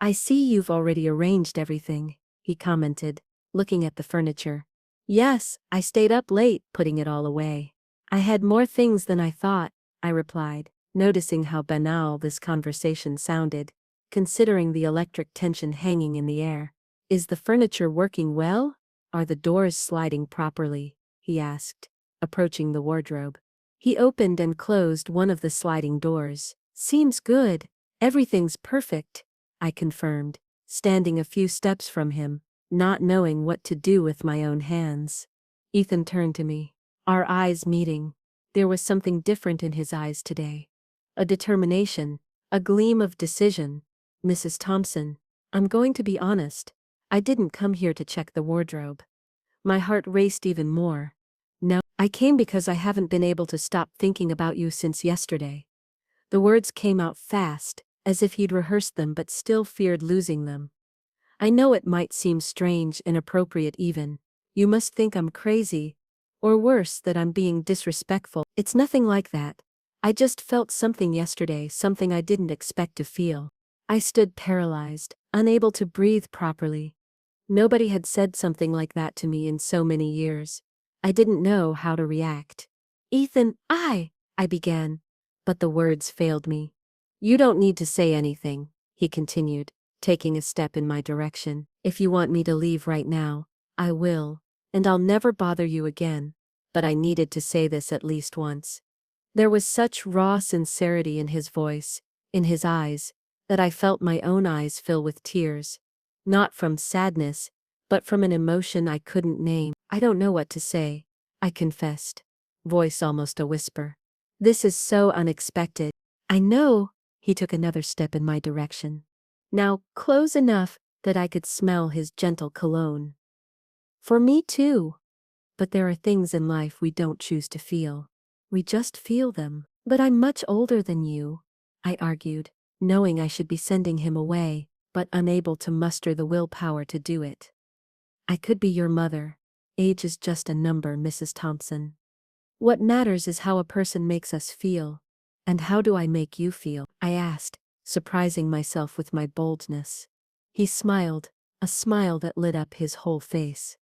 "I see you've already arranged everything," he commented, looking at the furniture. "Yes, I stayed up late putting it all away." "I had more things than I thought," I replied, noticing how banal this conversation sounded, considering the electric tension hanging in the air. "Is the furniture working well? Are the doors sliding properly?" he asked, approaching the wardrobe. He opened and closed one of the sliding doors. "Seems good. Everything's perfect," I confirmed, standing a few steps from him, not knowing what to do with my own hands. Ethan turned to me, our eyes meeting. There was something different in his eyes today. A determination, a gleam of decision. "Mrs. Thompson, I'm going to be honest. I didn't come here to check the wardrobe." My heart raced even more. "No, I came because I haven't been able to stop thinking about you since yesterday." The words came out fast, as if he'd rehearsed them but still feared losing them. "I know it might seem strange, inappropriate even. You must think I'm crazy. Or worse, that I'm being disrespectful. It's nothing like that. I just felt something yesterday, something I didn't expect to feel." I stood paralyzed, unable to breathe properly. Nobody had said something like that to me in so many years. I didn't know how to react. "Ethan, I began, but the words failed me. "You don't need to say anything," he continued, taking a step in my direction. "If you want me to leave right now, I will, and I'll never bother you again." But I needed to say this at least once. There was such raw sincerity in his voice, in his eyes, that I felt my own eyes fill with tears. Not from sadness, but from an emotion I couldn't name. "I don't know what to say," I confessed, voice almost a whisper. "This is so unexpected." "I know," he took another step in my direction, now close enough that I could smell his gentle cologne. "For me too. But there are things in life we don't choose to feel. We just feel them." "But I'm much older than you," I argued, knowing I should be sending him away, but unable to muster the willpower to do it. "I could be your mother. Age is just a number, Mrs. Thompson. What matters is how a person makes us feel." "And how do I make you feel?" I asked, surprising myself with my boldness. He smiled, a smile that lit up his whole face.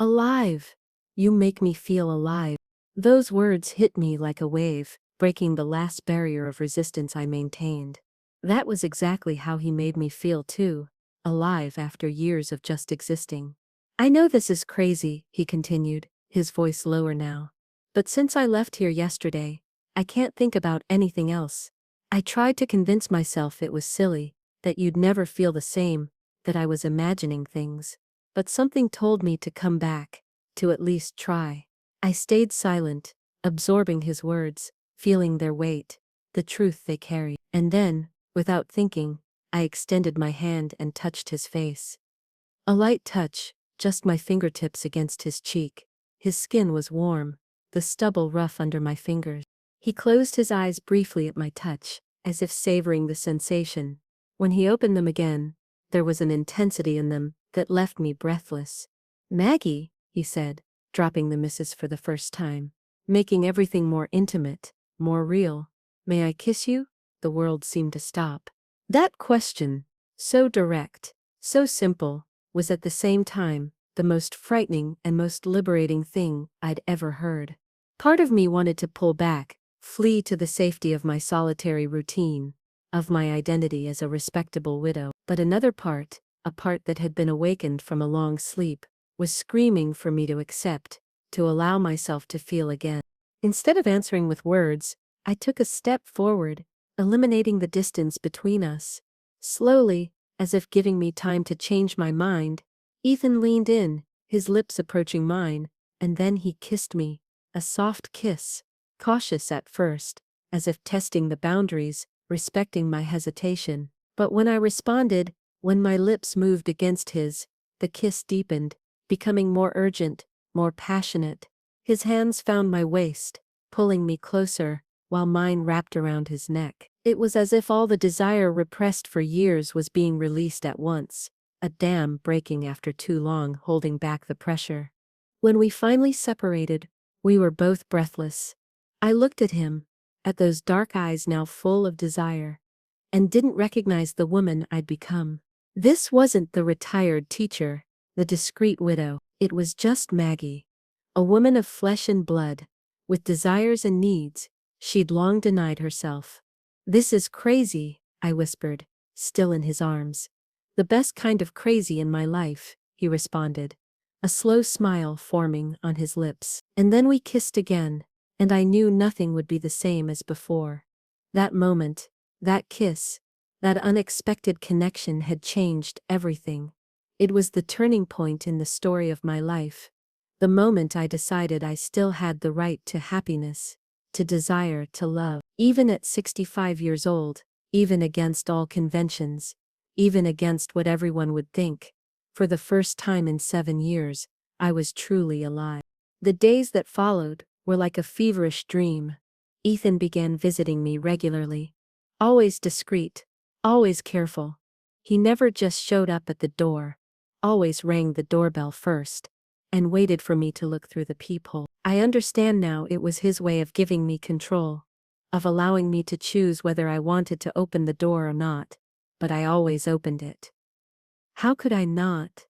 "Alive. You make me feel alive." Those words hit me like a wave, breaking the last barrier of resistance I maintained. That was exactly how he made me feel too, alive after years of just existing. "I know this is crazy," he continued, his voice lower now. "But since I left here yesterday, I can't think about anything else. I tried to convince myself it was silly, that you'd never feel the same, that I was imagining things. But something told me to come back, to at least try." I stayed silent, absorbing his words, feeling their weight, the truth they carried. And then, without thinking, I extended my hand and touched his face. A light touch, just my fingertips against his cheek. His skin was warm, the stubble rough under my fingers. He closed his eyes briefly at my touch, as if savoring the sensation. When he opened them again, There was an intensity in them that left me breathless. "Maggie," he said, dropping the missus for the first time, making everything more intimate, more real. "May I kiss you?" The world seemed to stop. That question, so direct, so simple, was at the same time the most frightening and most liberating thing I'd ever heard. Part of me wanted to pull back, flee to the safety of my solitary routine, of my identity as a respectable widow. But another part, a part that had been awakened from a long sleep, was screaming for me to accept, to allow myself to feel again. Instead of answering with words, I took a step forward, eliminating the distance between us. Slowly, as if giving me time to change my mind, Ethan leaned in, his lips approaching mine, and then he kissed me, a soft kiss, cautious at first, as if testing the boundaries, respecting my hesitation. But when I responded, when my lips moved against his, the kiss deepened, becoming more urgent, more passionate. His hands found my waist, pulling me closer, while mine wrapped around his neck. It was as if all the desire repressed for years was being released at once, a dam breaking after too long holding back the pressure. When we finally separated, we were both breathless. I looked at him, at those dark eyes now full of desire, and didn't recognize the woman I'd become. This wasn't the retired teacher, the discreet widow. It was just Maggie, a woman of flesh and blood, with desires and needs she'd long denied herself. "This is crazy," I whispered, still in his arms. "The best kind of crazy in my life," he responded, a slow smile forming on his lips. And then we kissed again, and I knew nothing would be the same as before. That moment, that kiss, that unexpected connection had changed everything. It was the turning point in the story of my life. The moment I decided I still had the right to happiness, to desire, to love. Even at 65 years old, even against all conventions, even against what everyone would think, for the first time in 7 years, I was truly alive. The days that followed were like a feverish dream. Ethan began visiting me regularly. Always discreet, always careful. He never just showed up at the door, always rang the doorbell first, and waited for me to look through the peephole. I understand now it was his way of giving me control, of allowing me to choose whether I wanted to open the door or not, but I always opened it. How could I not?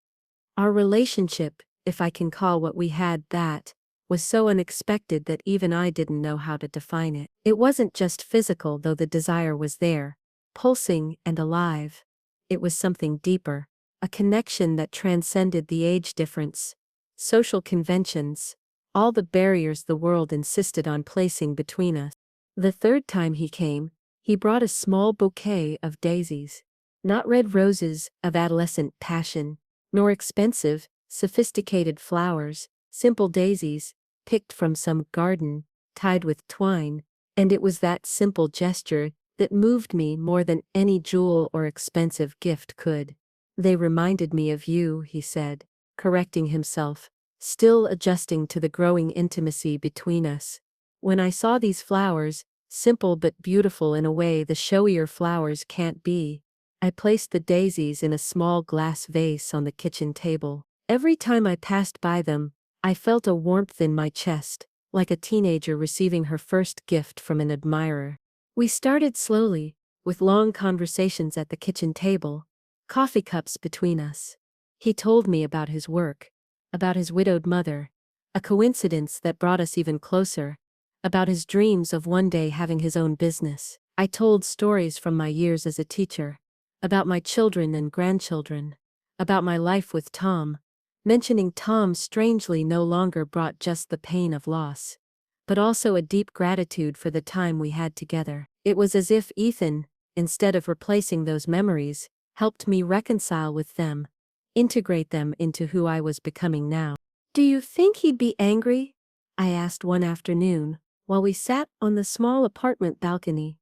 Our relationship, if I can call what we had that, was so unexpected that even I didn't know how to define it. It wasn't just physical, though the desire was there, pulsing and alive. It was something deeper, a connection that transcended the age difference, social conventions, all the barriers the world insisted on placing between us. The third time he came, he brought a small bouquet of daisies. Not red roses of adolescent passion, nor expensive, sophisticated flowers, simple daisies, picked from some garden, tied with twine, and it was that simple gesture that moved me more than any jewel or expensive gift could. "They reminded me of you," he said, correcting himself, still adjusting to the growing intimacy between us. "When I saw these flowers, simple but beautiful in a way the showier flowers can't be, I placed the daisies in a small glass vase on the kitchen table. Every time I passed by them, I felt a warmth in my chest, like a teenager receiving her first gift from an admirer." We started slowly, with long conversations at the kitchen table, coffee cups between us. He told me about his work, about his widowed mother, a coincidence that brought us even closer, about his dreams of one day having his own business. I told stories from my years as a teacher, about my children and grandchildren, about my life with Tom. Mentioning Tom strangely no longer brought just the pain of loss, but also a deep gratitude for the time we had together. It was as if Ethan, instead of replacing those memories, helped me reconcile with them, integrate them into who I was becoming now. "Do you think he'd be angry?" I asked one afternoon, while we sat on the small apartment balcony.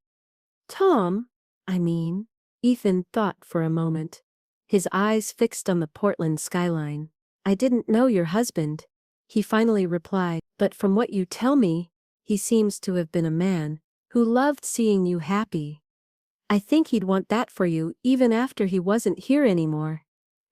"Tom, I mean." Ethan thought for a moment, his eyes fixed on the Portland skyline. "I didn't know your husband," he finally replied, "but from what you tell me, he seems to have been a man who loved seeing you happy." I think he'd want that for you even after he wasn't here anymore."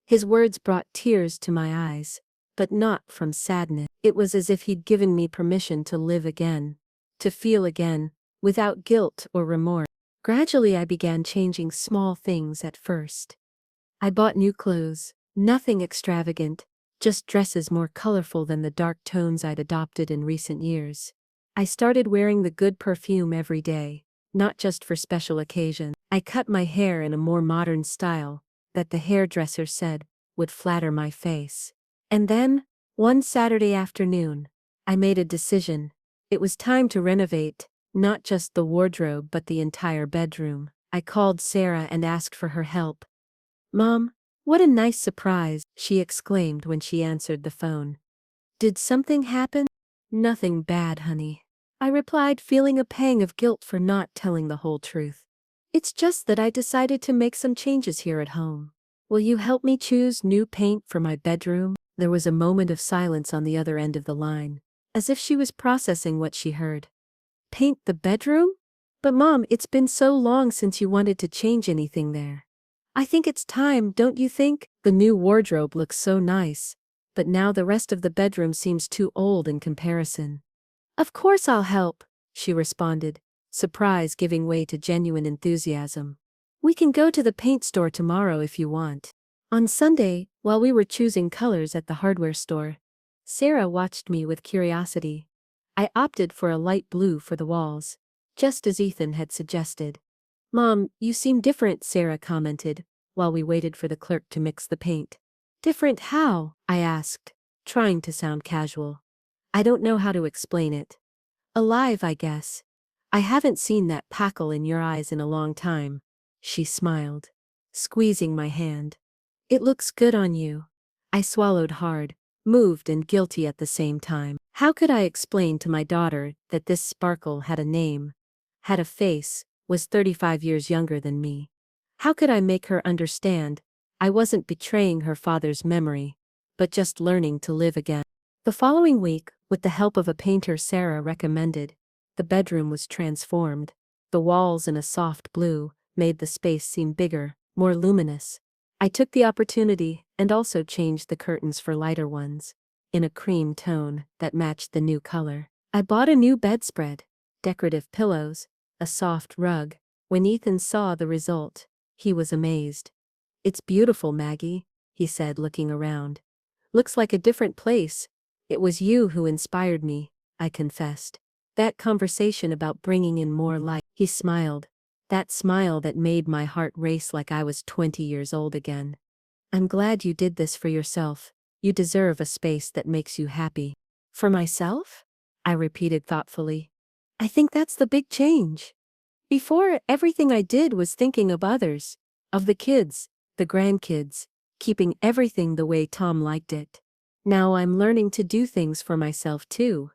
His words brought tears to my eyes, but not from sadness. It was as if he'd given me permission to live again, to feel again, without guilt or remorse. Gradually I began changing small things at first. I bought new clothes, nothing extravagant, just dresses more colorful than the dark tones I'd adopted in recent years. I started wearing the good perfume every day, not just for special occasions. I cut my hair in a more modern style that the hairdresser said would flatter my face. And then, one Saturday afternoon, I made a decision. It was time to renovate, not just the wardrobe but the entire bedroom. I called Sarah and asked for her help. "Mom, what a nice surprise," she exclaimed when she answered the phone. "Did something happen?" "Nothing bad, honey," I replied, feeling a pang of guilt for not telling the whole truth. "It's just that I decided to make some changes here at home. Will you help me choose new paint for my bedroom?" There was a moment of silence on the other end of the line, as if she was processing what she heard. "Paint the bedroom? But Mom, it's been so long since you wanted to change anything there." "I think it's time, don't you think? The new wardrobe looks so nice, but now the rest of the bedroom seems too old in comparison." "Of course I'll help," she responded, surprise giving way to genuine enthusiasm. "We can go to the paint store tomorrow if you want." On Sunday, while we were choosing colors at the hardware store, Sarah watched me with curiosity. I opted for a light blue for the walls, just as Ethan had suggested. "Mom, you seem different," Sarah commented, while we waited for the clerk to mix the paint. "Different how?" I asked, trying to sound casual. "I don't know how to explain it. Alive, I guess. I haven't seen that packle in your eyes in a long time." She smiled, squeezing my hand. "It looks good on you." I swallowed hard, moved and guilty at the same time. How could I explain to my daughter that this sparkle had a name, had a face, was 35 years younger than me? How could I make her understand I wasn't betraying her father's memory, but just learning to live again? The following week, with the help of a painter Sarah recommended, the bedroom was transformed. The walls in a soft blue made the space seem bigger, more luminous. I took the opportunity and also changed the curtains for lighter ones, in a cream tone that matched the new color. I bought a new bedspread, decorative pillows, a soft rug. When Ethan saw the result, he was amazed. "It's beautiful, Maggie," he said, looking around. "Looks like a different place." "It was you who inspired me," I confessed. "That conversation about bringing in more light." He smiled. That smile that made my heart race like I was 20 years old again. "I'm glad you did this for yourself. You deserve a space that makes you happy." "For myself?" I repeated thoughtfully. "I think that's the big change. Before, everything I did was thinking of others, of the kids, the grandkids, keeping everything the way Tom liked it. Now I'm learning to do things for myself too."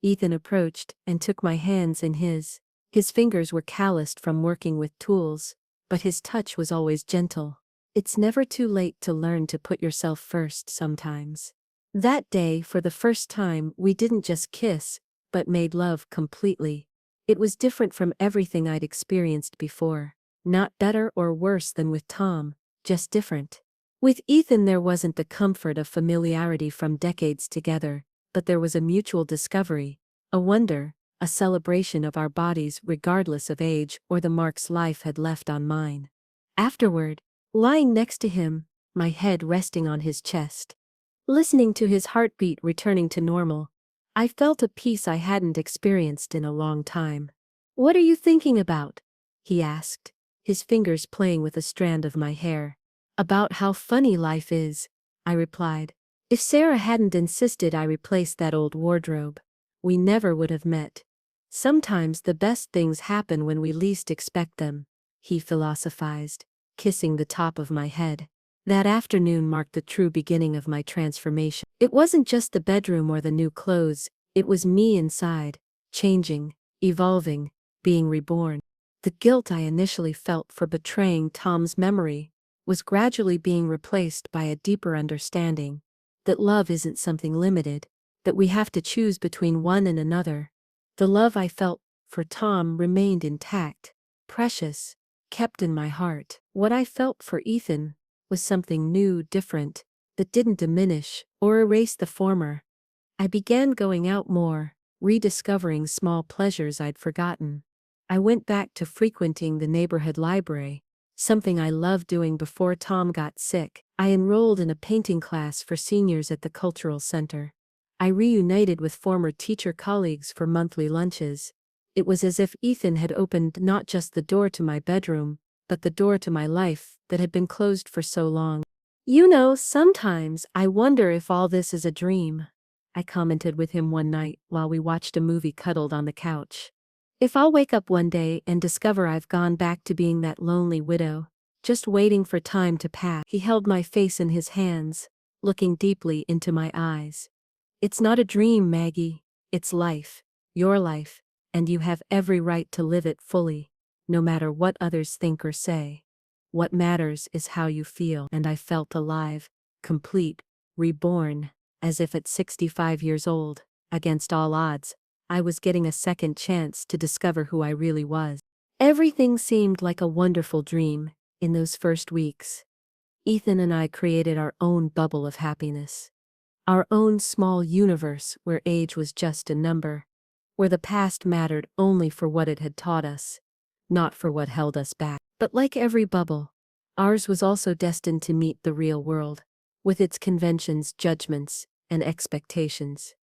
Ethan approached and took my hands in his. His fingers were calloused from working with tools, but his touch was always gentle. It's never too late to learn to put yourself first sometimes. That day, for the first time, we didn't just kiss, but made love completely. It was different from everything I'd experienced before. Not better or worse than with Tom, just different. With Ethan there wasn't the comfort of familiarity from decades together, but there was a mutual discovery, a wonder, a celebration of our bodies regardless of age or the marks life had left on mine. Afterward, lying next to him, my head resting on his chest, listening to his heartbeat returning to normal, I felt a peace I hadn't experienced in a long time. "What are you thinking about?" he asked, his fingers playing with a strand of my hair. "About how funny life is," I replied. "If Sarah hadn't insisted I replace that old wardrobe, we never would have met. Sometimes the best things happen when we least expect them," he philosophized, kissing the top of my head. That afternoon marked the true beginning of my transformation. It wasn't just the bedroom or the new clothes, it was me inside, changing, evolving, being reborn. The guilt I initially felt for betraying Tom's memory was gradually being replaced by a deeper understanding that love isn't something limited, that we have to choose between one and another. The love I felt for Tom remained intact, precious, kept in my heart. What I felt for Ethan was something new, different, that didn't diminish or erase the former. I began going out more, rediscovering small pleasures I'd forgotten. I went back to frequenting the neighborhood library, something I loved doing before Tom got sick. I enrolled in a painting class for seniors at the cultural center. I reunited with former teacher colleagues for monthly lunches. It was as if Ethan had opened not just the door to my bedroom, but the door to my life that had been closed for so long. You know, sometimes I wonder if all this is a dream, I commented with him one night while we watched a movie cuddled on the couch. If I'll wake up one day and discover I've gone back to being that lonely widow, just waiting for time to pass. He held my face in his hands, looking deeply into my eyes. It's not a dream, Maggie. It's life. Your life. And you have every right to live it fully, no matter what others think or say. What matters is how you feel. And I felt alive, complete, reborn, as if at 65 years old, against all odds, I was getting a second chance to discover who I really was. Everything seemed like a wonderful dream in those first weeks. Ethan and I created our own bubble of happiness. Our own small universe where age was just a number, where the past mattered only for what it had taught us, not for what held us back. But like every bubble, ours was also destined to meet the real world, with its conventions, judgments, and expectations.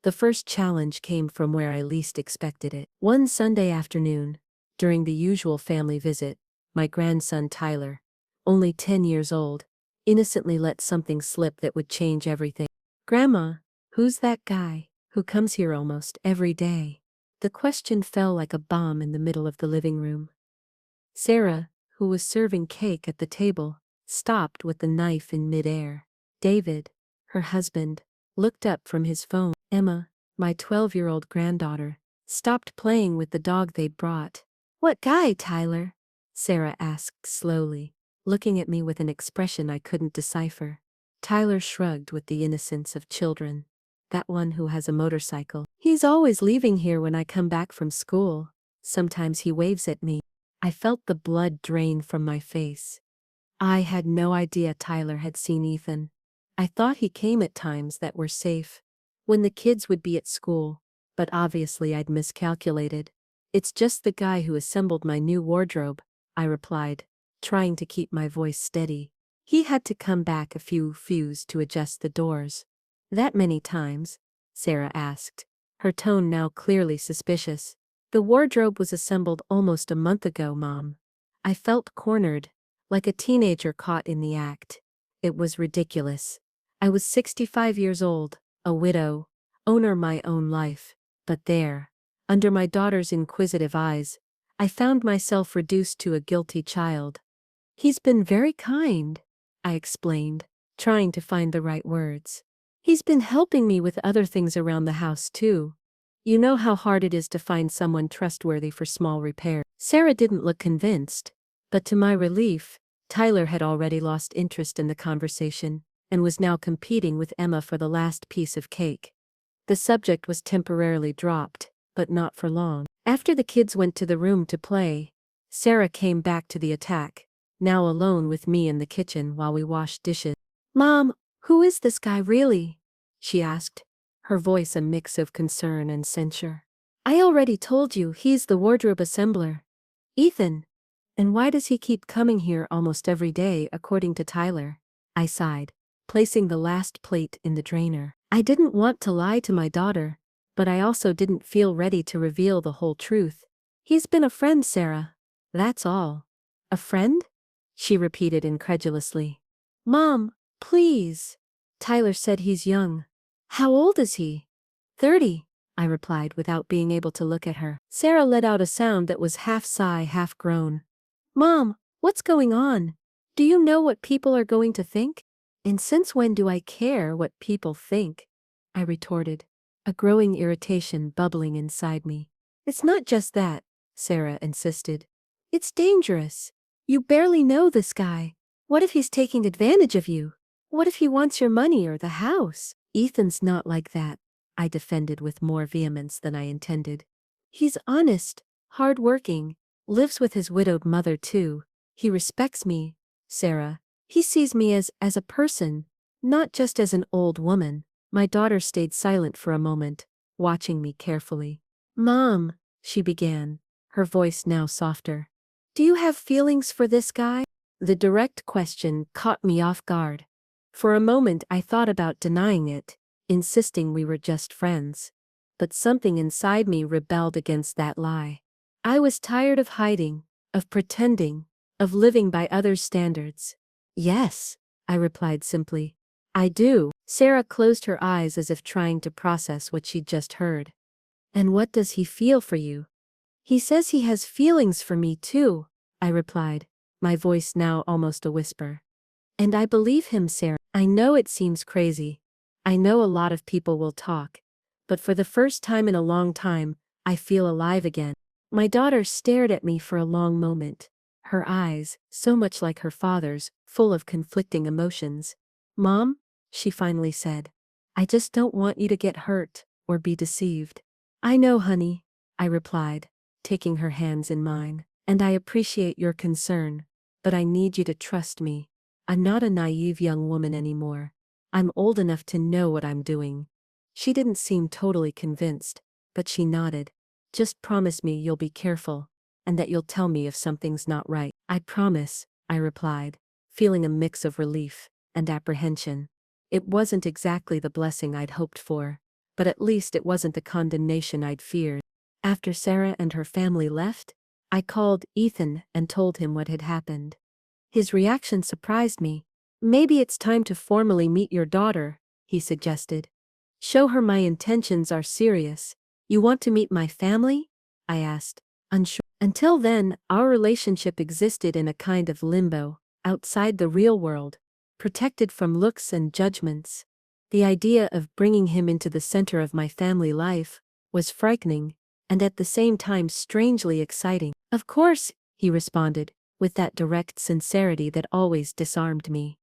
The first challenge came from where I least expected it. One Sunday afternoon, during the usual family visit, my grandson Tyler, only 10 years old, innocently let something slip that would change everything. "Grandma, who's that guy who comes here almost every day?" The question fell like a bomb in the middle of the living room. Sarah, who was serving cake at the table, stopped with the knife in midair. David, her husband, looked up from his phone. Emma, my 12-year-old granddaughter, stopped playing with the dog they'd brought. "What guy, Tyler?" Sarah asked slowly, looking at me with an expression I couldn't decipher. Tyler shrugged with the innocence of children. "That one who has a motorcycle. He's always leaving here when I come back from school. Sometimes he waves at me." I felt the blood drain from my face. I had no idea Tyler had seen Ethan. I thought he came at times that were safe, when the kids would be at school, but obviously I'd miscalculated. "It's just the guy who assembled my new wardrobe," I replied, trying to keep my voice steady. "He had to come back a few fews to adjust the doors." "That many times?" Sarah asked, her tone now clearly suspicious. "The wardrobe was assembled almost a month ago, Mom." I felt cornered, like a teenager caught in the act. It was ridiculous. I was 65 years old, a widow, owner my own life. But there, under my daughter's inquisitive eyes, I found myself reduced to a guilty child. "He's been very kind," I explained, trying to find the right words. "He's been helping me with other things around the house too. You know how hard it is to find someone trustworthy for small repairs." Sarah didn't look convinced, but to my relief, Tyler had already lost interest in the conversation and was now competing with Emma for the last piece of cake. The subject was temporarily dropped, but not for long. After the kids went to the room to play, Sarah came back to the attack, now alone with me in the kitchen while we washed dishes. "Mom, who is this guy really?" she asked, her voice a mix of concern and censure. "I already told you he's the wardrobe assembler. Ethan. And why does he keep coming here almost every day, according to Tyler?" I sighed, placing the last plate in the drainer. I didn't want to lie to my daughter, but I also didn't feel ready to reveal the whole truth. "He's been a friend, Sarah. That's all." "A friend?" she repeated incredulously. "Mom, please." Tyler said he's young. "How old is he?" 30, I replied without being able to look at her. Sarah let out a sound that was half sigh, half groan. "Mom, what's going on? Do you know what people are going to think?" "And since when do I care what people think?" I retorted, a growing irritation bubbling inside me. "It's not just that," Sarah insisted. "It's dangerous. You barely know this guy. What if he's taking advantage of you? What if he wants your money or the house?" "Ethan's not like that," I defended with more vehemence than I intended. "He's honest, hardworking, Lives with his widowed mother too. He respects me, Sarah. He sees me as a person, not just as an old woman. My daughter stayed silent for a moment, watching me carefully. Mom, she began, her voice now softer. Do you have feelings for this guy? The direct question caught me off guard. For a moment I thought about denying it, insisting we were just friends. But something inside me rebelled against that lie. I was tired of hiding, of pretending, of living by others' standards. Yes, I replied simply. I do. Sarah closed her eyes as if trying to process what she'd just heard. And what does he feel for you? He says he has feelings for me too, I replied, my voice now almost a whisper. And I believe him, Sarah. I know it seems crazy. I know a lot of people will talk. But for the first time in a long time, I feel alive again. My daughter stared at me for a long moment. Her eyes, so much like her father's, full of conflicting emotions. Mom, she finally said, I just don't want you to get hurt or be deceived. I know, honey, I replied, taking her hands in mine, and I appreciate your concern, but I need you to trust me. I'm not a naive young woman anymore. I'm old enough to know what I'm doing. She didn't seem totally convinced, but she nodded. Just promise me you'll be careful, and that you'll tell me if something's not right. I promise, I replied, feeling a mix of relief and apprehension. It wasn't exactly the blessing I'd hoped for, but at least it wasn't the condemnation I'd feared. After Sarah and her family left, I called Ethan and told him what had happened. His reaction surprised me. Maybe it's time to formally meet your daughter, he suggested. Show her my intentions are serious. You want to meet my family? I asked, unsure. Until then, our relationship existed in a kind of limbo, outside the real world, protected from looks and judgments. The idea of bringing him into the center of my family life was frightening, and at the same time strangely exciting. Of course, he responded, with that direct sincerity that always disarmed me.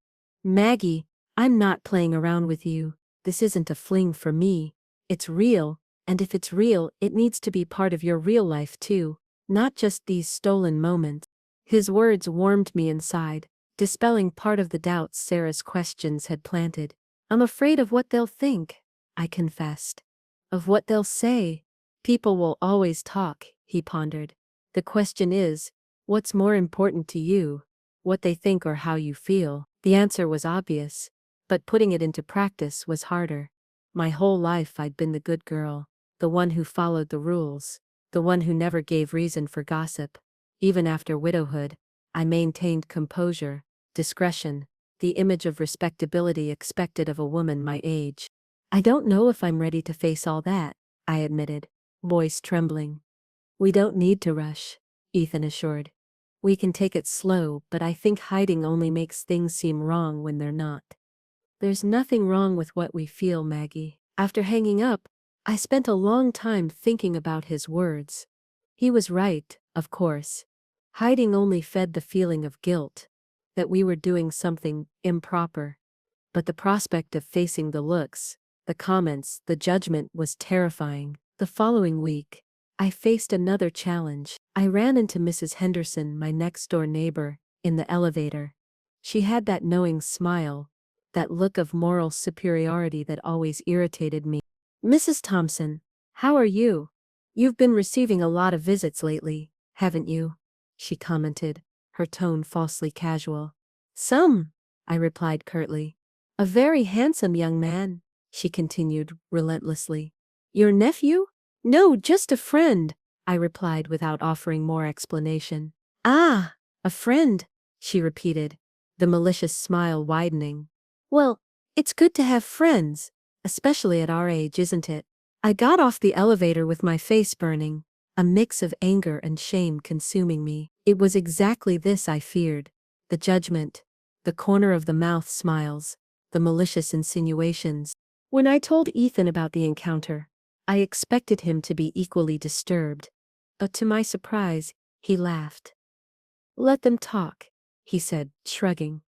Maggie, I'm not playing around with you. This isn't a fling for me. It's real, and if it's real, it needs to be part of your real life too, not just these stolen moments. His words warmed me inside, dispelling part of the doubts Sarah's questions had planted. I'm afraid of what they'll think, I confessed. Of what they'll say. People will always talk, he pondered. The question is, what's more important to you? What they think or how you feel? The answer was obvious, but putting it into practice was harder. My whole life I'd been the good girl, the one who followed the rules, the one who never gave reason for gossip. Even after widowhood, I maintained composure, discretion, the image of respectability expected of a woman my age. I don't know if I'm ready to face all that, I admitted, voice trembling. We don't need to rush, Ethan assured. We can take it slow, but I think hiding only makes things seem wrong when they're not. There's nothing wrong with what we feel, Maggie. After hanging up, I spent a long time thinking about his words. He was right, of course. Hiding only fed the feeling of guilt, that we were doing something improper. But the prospect of facing the looks, the comments, the judgment was terrifying. The following week, I faced another challenge. I ran into Mrs. Henderson, my next-door neighbor, in the elevator. She had that knowing smile, that look of moral superiority that always irritated me. Mrs. Thompson, how are you? You've been receiving a lot of visits lately, haven't you? She commented, her tone falsely casual. Some, I replied curtly. A very handsome young man, she continued relentlessly. Your nephew? No, just a friend, I replied without offering more explanation. Ah, a friend, she repeated, the malicious smile widening. Well, it's good to have friends, especially at our age, isn't it? I got off the elevator with my face burning, a mix of anger and shame consuming me. It was exactly this I feared, the judgment, the corner of the mouth smiles, the malicious insinuations. When I told Ethan about the encounter, I expected him to be equally disturbed, but to my surprise, he laughed. Let them talk, he said, shrugging.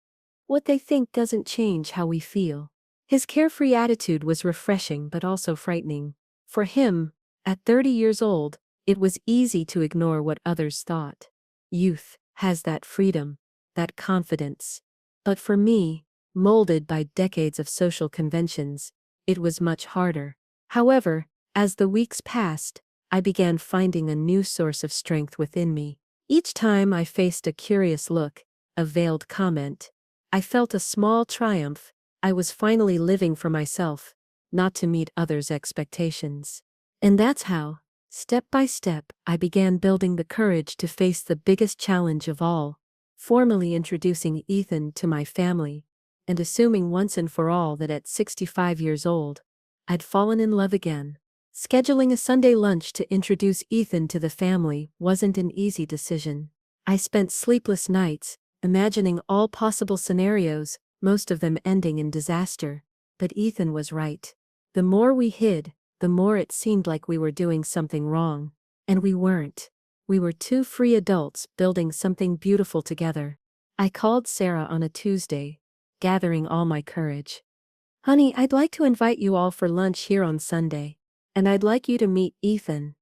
What they think doesn't change how we feel. His carefree attitude was refreshing but also frightening. For him, at 30 years old, It was easy to ignore what others thought. Youth has that freedom, that confidence. But for me, molded by decades of social conventions, it was much harder. However, as the weeks passed, I began finding a new source of strength within me. Each time I faced a curious look, a veiled comment, I felt a small triumph. I was finally living for myself, not to meet others' expectations. And that's how, step by step, I began building the courage to face the biggest challenge of all, formally introducing Ethan to my family, and assuming once and for all that at 65 years old, I'd fallen in love again. Scheduling a Sunday lunch to introduce Ethan to the family wasn't an easy decision. I spent sleepless nights, imagining all possible scenarios, most of them ending in disaster. But Ethan was right. The more we hid, the more it seemed like we were doing something wrong. And we weren't. We were two free adults building something beautiful together. I called Sarah on a Tuesday, gathering all my courage. "Honey, I'd like to invite you all for lunch here on Sunday. And I'd like you to meet Ethan."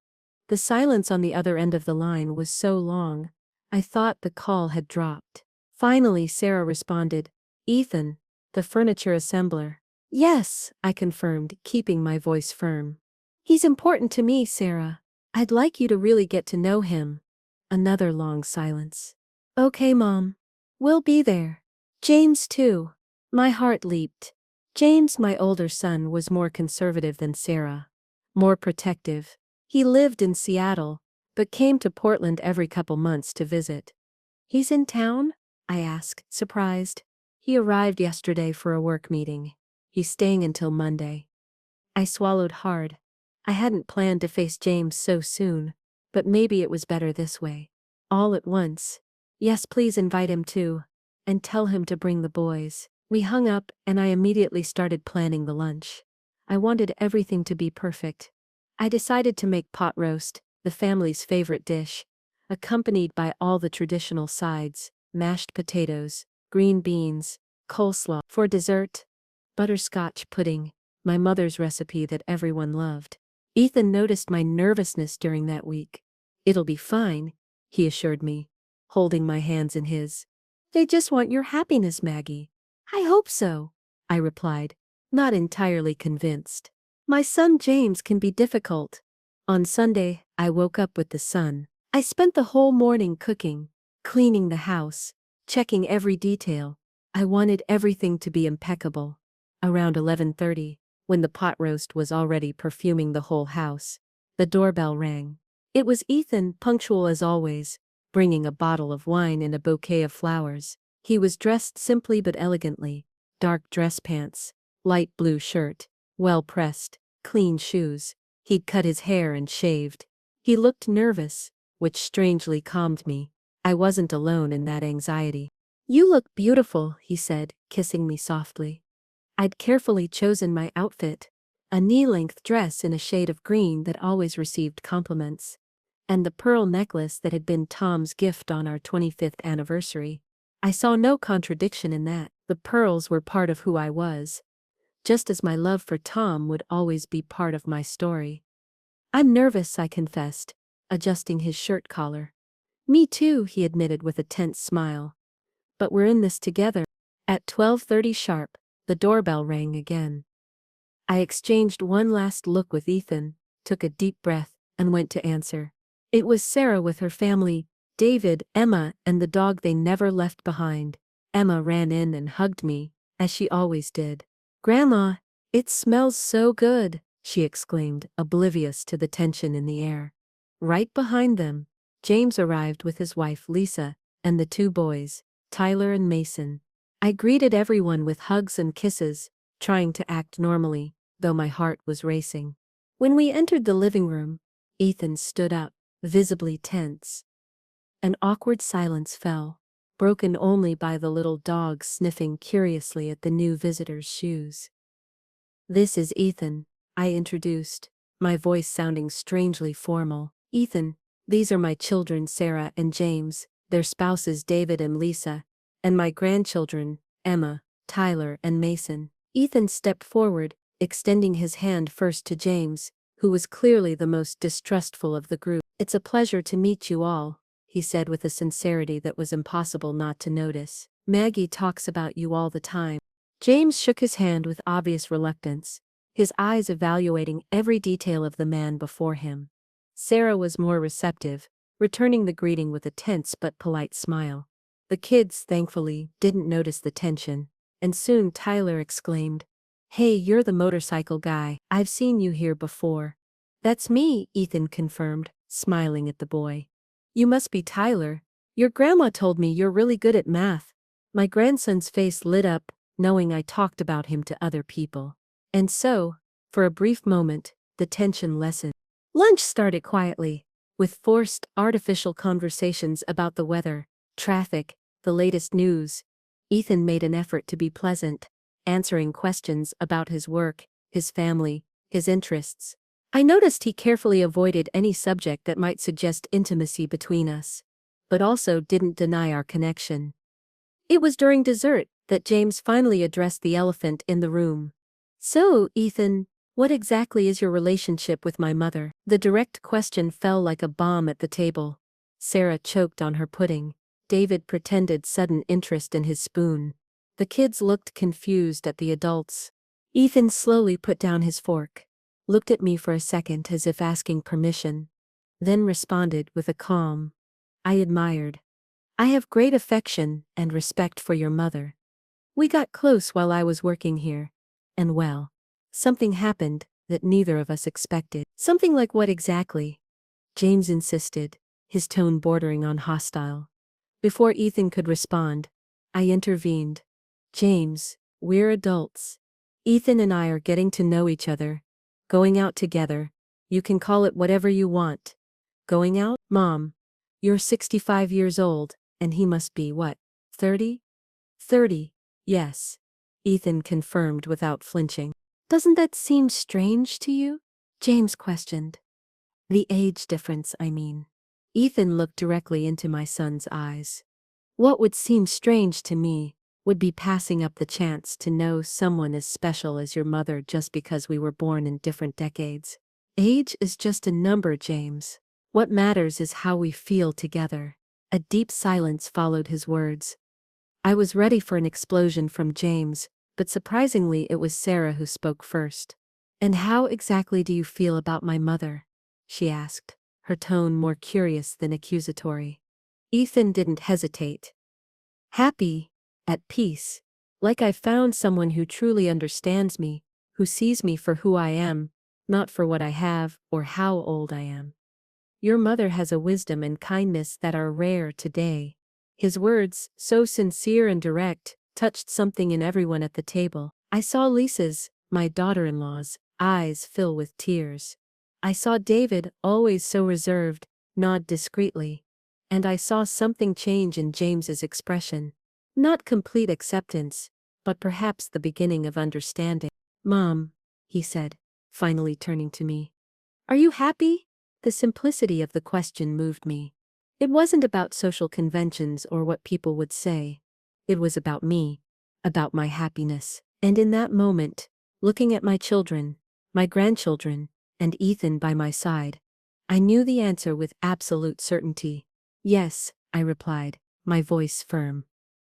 The silence on the other end of the line was so long, I thought the call had dropped. Finally, Sarah responded, "Ethan, the furniture assembler." "Yes," I confirmed, keeping my voice firm. "He's important to me, Sarah. I'd like you to really get to know him." Another long silence. "Okay, Mom. We'll be there." James, too. My heart leaped. James, my older son, was more conservative than Sarah. More protective. He lived in Seattle, but came to Portland every couple months to visit. "He's in town?" I asked, surprised. "He arrived yesterday for a work meeting. He's staying until Monday." I swallowed hard. I hadn't planned to face James so soon, but maybe it was better this way. All at once. "Yes, please invite him too. And tell him to bring the boys." We hung up, and I immediately started planning the lunch. I wanted everything to be perfect. I decided to make pot roast, the family's favorite dish, accompanied by all the traditional sides: mashed potatoes, green beans, coleslaw. For dessert, butterscotch pudding, my mother's recipe that everyone loved. Ethan noticed my nervousness during that week. "It'll be fine," he assured me, holding my hands in his. "They just want your happiness, Maggie." "I hope so," I replied, not entirely convinced. My son James can be difficult. On Sunday, I woke up with the sun. I spent the whole morning cooking, cleaning the house, checking every detail. I wanted everything to be impeccable. Around 11:30, when the pot roast was already perfuming the whole house, the doorbell rang. It was Ethan, punctual as always, bringing a bottle of wine and a bouquet of flowers. He was dressed simply but elegantly: dark dress pants, light blue shirt, well-pressed, clean shoes. He'd cut his hair and shaved. He looked nervous, which strangely calmed me. I wasn't alone in that anxiety. "You look beautiful," he said, kissing me softly. I'd carefully chosen my outfit, a knee-length dress in a shade of green that always received compliments, and the pearl necklace that had been Tom's gift on our 25th anniversary. I saw no contradiction in that. The pearls were part of who I was, just as my love for Tom would always be part of my story. "I'm nervous," I confessed, adjusting his shirt collar. "Me too," he admitted with a tense smile. "But we're in this together." At 12:30 sharp, the doorbell rang again. I exchanged one last look with Ethan, took a deep breath, and went to answer. It was Sarah with her family: David, Emma, and the dog they never left behind. Emma ran in and hugged me, as she always did. "Grandma, it smells so good," she exclaimed, oblivious to the tension in the air. Right behind them, James arrived with his wife Lisa, and the two boys, Tyler and Mason. I greeted everyone with hugs and kisses, trying to act normally, though my heart was racing. When we entered the living room, Ethan stood up, visibly tense. An awkward silence fell, broken only by the little dog sniffing curiously at the new visitor's shoes. "This is Ethan," I introduced, my voice sounding strangely formal. "Ethan, these are my children Sarah and James, their spouses David and Lisa, and my grandchildren, Emma, Tyler, and Mason." Ethan stepped forward, extending his hand first to James, who was clearly the most distrustful of the group. "It's a pleasure to meet you all," he said with a sincerity that was impossible not to notice. "Maggie talks about you all the time." James shook his hand with obvious reluctance, his eyes evaluating every detail of the man before him. Sarah was more receptive, returning the greeting with a tense but polite smile. The kids, thankfully, didn't notice the tension, and soon Tyler exclaimed, "Hey, you're the motorcycle guy. I've seen you here before." "That's me," Ethan confirmed, smiling at the boy. "You must be Tyler. Your grandma told me you're really good at math." My grandson's face lit up, knowing I talked about him to other people. And so, for a brief moment, the tension lessened. Lunch started quietly, with forced, artificial conversations about the weather, traffic, the latest news. Ethan made an effort to be pleasant, answering questions about his work, his family, his interests. I noticed he carefully avoided any subject that might suggest intimacy between us, but also didn't deny our connection. It was during dessert that James finally addressed the elephant in the room. "So, Ethan, what exactly is your relationship with my mother?" The direct question fell like a bomb at the table. Sarah choked on her pudding. David pretended sudden interest in his spoon. The kids looked confused at the adults. Ethan slowly put down his fork, looked at me for a second as if asking permission, then responded with a calm, "I admired. I have great affection and respect for your mother. We got close while I was working here. And well, something happened that neither of us expected." "Something like what exactly?" James insisted, his tone bordering on hostile. Before Ethan could respond, I intervened. "James, we're adults. Ethan and I are getting to know each other, going out together. You can call it whatever you want. Going out? Mom, you're 65 years old, and he must be what, 30? 30, yes," Ethan confirmed without flinching. "Doesn't that seem strange to you?" James questioned. "The age difference, I mean." Ethan looked directly into my son's eyes. "What would seem strange to me would be passing up the chance to know someone as special as your mother just because we were born in different decades. Age is just a number, James. What matters is how we feel together." A deep silence followed his words. I was ready for an explosion from James, but surprisingly it was Sarah who spoke first. "And how exactly do you feel about my mother?" she asked, her tone more curious than accusatory. Ethan didn't hesitate. "Happy, at peace, like I've found someone who truly understands me, who sees me for who I am, not for what I have or how old I am. Your mother has a wisdom and kindness that are rare today." His words, so sincere and direct, touched something in everyone at the table. I saw Lisa's, my daughter-in-law's, eyes fill with tears. I saw David, always so reserved, nod discreetly. And I saw something change in James's expression. Not complete acceptance, but perhaps the beginning of understanding. "Mom," he said, finally turning to me. "Are you happy?" The simplicity of the question moved me. It wasn't about social conventions or what people would say. It was about me, about my happiness. And in that moment, looking at my children, my grandchildren, and Ethan by my side, I knew the answer with absolute certainty. "Yes," I replied, my voice firm.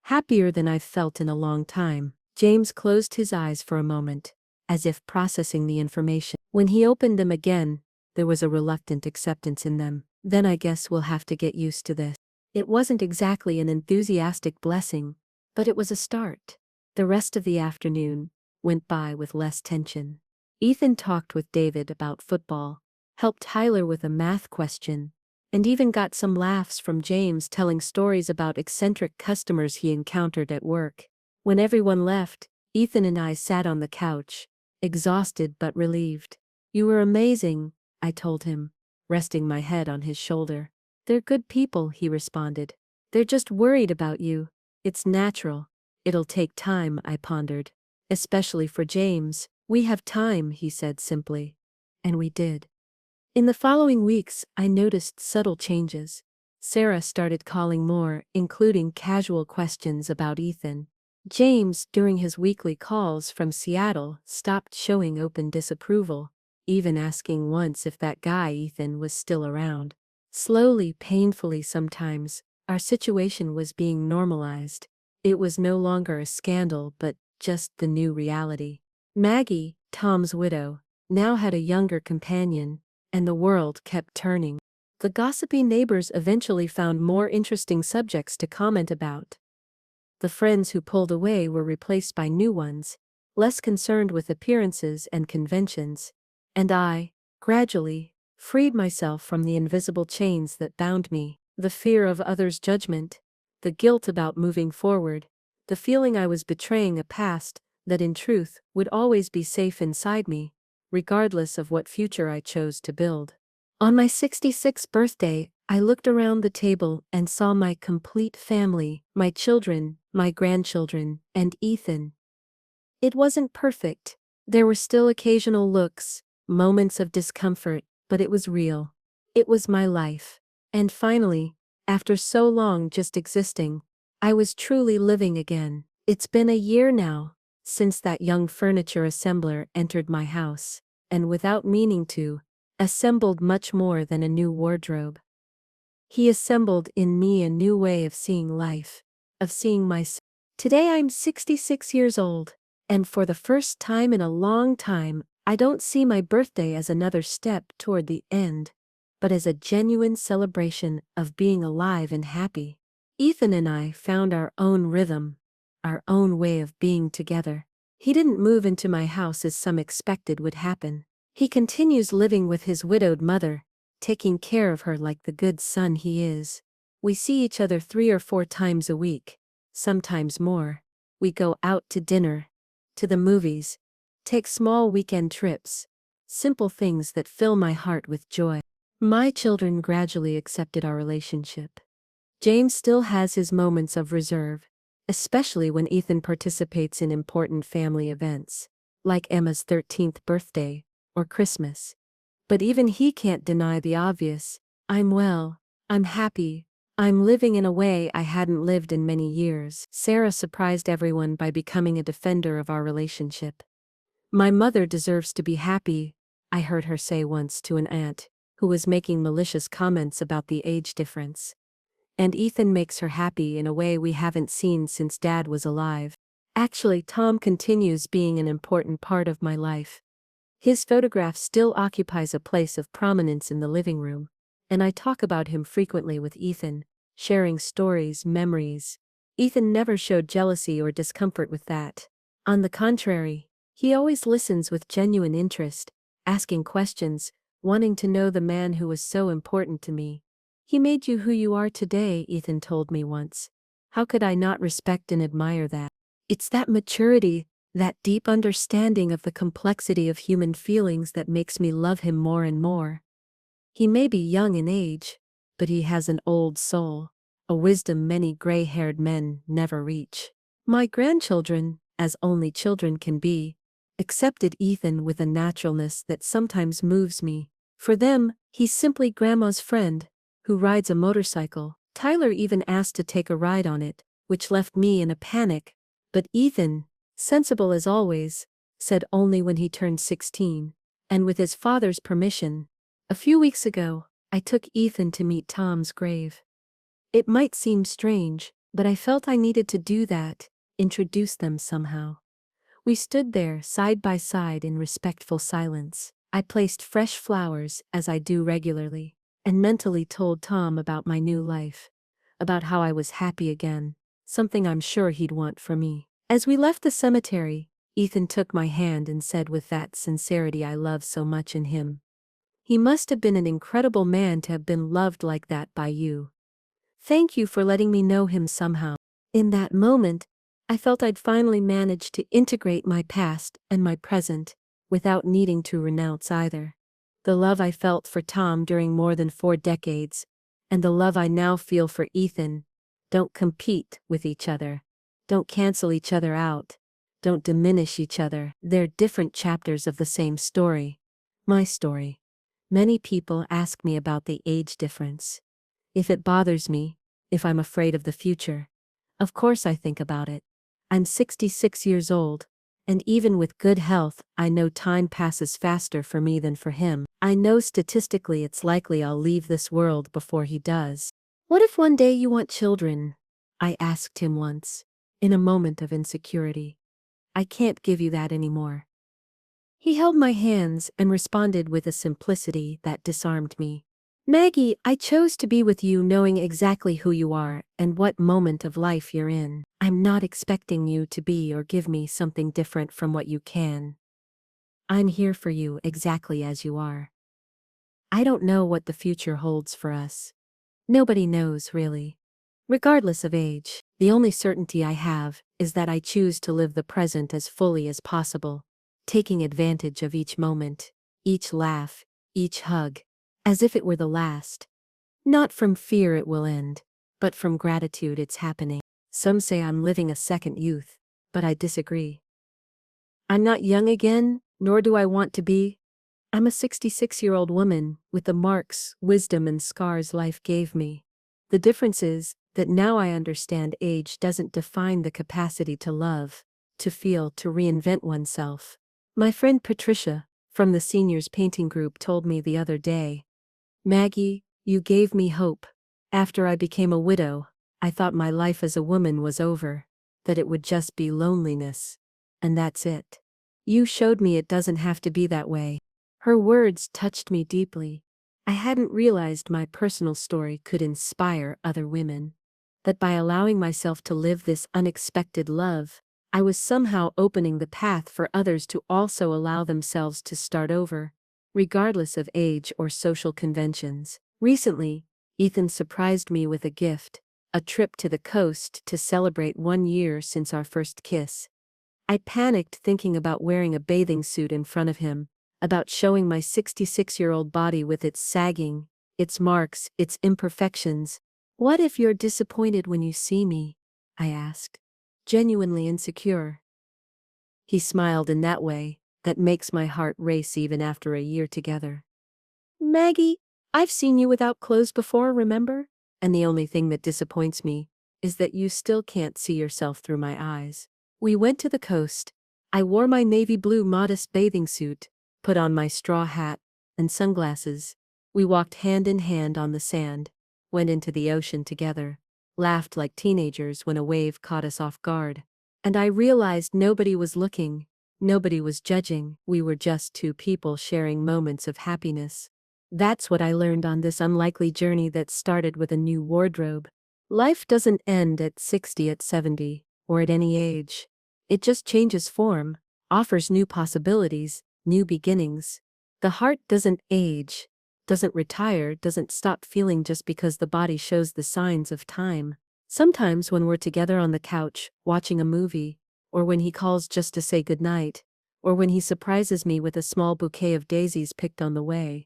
"Happier than I've felt in a long time." James closed his eyes for a moment, as if processing the information. When he opened them again, there was a reluctant acceptance in them. "Then I guess we'll have to get used to this." It wasn't exactly an enthusiastic blessing, but it was a start. The rest of the afternoon went by with less tension. Ethan talked with David about football, helped Tyler with a math question, and even got some laughs from James telling stories about eccentric customers he encountered at work. When everyone left, Ethan and I sat on the couch, exhausted but relieved. "You were amazing," I told him, resting my head on his shoulder. "They're good people," he responded. "They're just worried about you. It's natural. It'll take time," I pondered. "Especially for James." "We have time," he said simply. And we did. In the following weeks, I noticed subtle changes. Sarah started calling more, including casual questions about Ethan. James, during his weekly calls from Seattle, stopped showing open disapproval. even asking once if that guy Ethan was still around. Slowly, painfully sometimes, our situation was being normalized. It was no longer a scandal but just the new reality. Maggie, Tom's widow, now had a younger companion, and the world kept turning. The gossipy neighbors eventually found more interesting subjects to comment about. The friends who pulled away were replaced by new ones, less concerned with appearances and conventions, and I, gradually, freed myself from the invisible chains that bound me, the fear of others' judgment, the guilt about moving forward, the feeling I was betraying a past that in truth would always be safe inside me, regardless of what future I chose to build. On my 66th birthday, I looked around the table and saw my complete family, my children, my grandchildren, and Ethan. It wasn't perfect. There were still occasional looks, moments of discomfort, but it was real. It was my life. And finally, after so long just existing, I was truly living again. It's been a year now since that young furniture assembler entered my house, and without meaning to, assembled much more than a new wardrobe. He assembled in me a new way of seeing life, of seeing myself. Today I'm 66 years old, and for the first time in a long time, I don't see my birthday as another step toward the end, but as a genuine celebration of being alive and happy. Ethan and I found our own rhythm, our own way of being together. He didn't move into my house as some expected would happen. He continues living with his widowed mother, taking care of her like the good son he is. We see each other 3 or 4 times a week, sometimes more. We go out to dinner, to the movies, take small weekend trips, simple things that fill my heart with joy. My children gradually accepted our relationship. James still has his moments of reserve, especially when Ethan participates in important family events, like Emma's 13th birthday or Christmas. But even he can't deny the obvious. I'm well, I'm happy, I'm living in a way I hadn't lived in many years. Sarah surprised everyone by becoming a defender of our relationship. My mother deserves to be happy, I heard her say once to an aunt, who was making malicious comments about the age difference. And Ethan makes her happy in a way we haven't seen since Dad was alive. Actually, Tom continues being an important part of my life. His photograph still occupies a place of prominence in the living room, and I talk about him frequently with Ethan, sharing stories, memories. Ethan never showed jealousy or discomfort with that. On the contrary, he always listens with genuine interest, asking questions, wanting to know the man who was so important to me. He made you who you are today, Ethan told me once. How could I not respect and admire that? It's that maturity, that deep understanding of the complexity of human feelings that makes me love him more and more. He may be young in age, but he has an old soul, a wisdom many gray-haired men never reach. My grandchildren, as only children can be, accepted Ethan with a naturalness that sometimes moves me. For them, he's simply Grandma's friend, who rides a motorcycle. Tyler even asked to take a ride on it, which left me in a panic. But Ethan, sensible as always, said only when he turned 16, and with his father's permission. A few weeks ago, I took Ethan to meet Tom's grave. It might seem strange, but I felt I needed to do that, introduce them somehow. We stood there side by side in respectful silence. I placed fresh flowers, as I do regularly, and mentally told Tom about my new life, about how I was happy again, something I'm sure he'd want from me. As we left the cemetery, Ethan took my hand and said with that sincerity I love so much in him, "He must have been an incredible man to have been loved like that by you. Thank you for letting me know him somehow." In that moment, I felt I'd finally managed to integrate my past and my present, without needing to renounce either. The love I felt for Tom during more than 4 decades, and the love I now feel for Ethan, don't compete with each other. Don't cancel each other out. Don't diminish each other. They're different chapters of the same story. My story. Many people ask me about the age difference. If it bothers me, if I'm afraid of the future. Of course I think about it. I'm 66 years old, And even with good health, I know time passes faster for me than for him. I know statistically it's likely I'll leave this world before he does. What if one day you want children? I asked him once, in a moment of insecurity. I can't give you that anymore. He held my hands and responded with a simplicity that disarmed me. Maggie, I chose to be with you knowing exactly who you are and what moment of life you're in. I'm not expecting you to be or give me something different from what you can. I'm here for you exactly as you are. I don't know what the future holds for us. Nobody knows, really. Regardless of age, the only certainty I have is that I choose to live the present as fully as possible, taking advantage of each moment, each laugh, each hug, as if it were the last. Not from fear it will end, but from gratitude it's happening. Some say I'm living a second youth, but I disagree. I'm not young again, nor do I want to be. I'm a 66-year-old woman with the marks, wisdom, and scars life gave me. The difference is that now I understand age doesn't define the capacity to love, to feel, to reinvent oneself. My friend Patricia, from the seniors painting group, told me the other day, Maggie, you gave me hope. After I became a widow, I thought my life as a woman was over, that it would just be loneliness. And that's it. You showed me it doesn't have to be that way. Her words touched me deeply. I hadn't realized my personal story could inspire other women. That by allowing myself to live this unexpected love, I was somehow opening the path for others to also allow themselves to start over, regardless of age or social conventions. Recently, Ethan surprised me with a gift, a trip to the coast to celebrate 1 year since our first kiss. I panicked thinking about wearing a bathing suit in front of him, about showing my 66-year-old body with its sagging, its marks, its imperfections. What if you're disappointed when you see me? I asked, genuinely insecure. He smiled in that way that makes my heart race even after a year together. Maggie, I've seen you without clothes before, remember? And the only thing that disappoints me is that you still can't see yourself through my eyes. We went to the coast. I wore my navy blue modest bathing suit, put on my straw hat and sunglasses. We walked hand in hand on the sand, went into the ocean together, laughed like teenagers when a wave caught us off guard. And I realized nobody was looking, nobody was judging. We were just two people sharing moments of happiness. That's what I learned on this unlikely journey that started with a new wardrobe. Life doesn't end at 60, at 70, or at any age. It just changes form, offers new possibilities, new beginnings. The heart doesn't age, doesn't retire, doesn't stop feeling just because the body shows the signs of time. Sometimes when we're together on the couch, watching a movie, or when he calls just to say goodnight, or when he surprises me with a small bouquet of daisies picked on the way,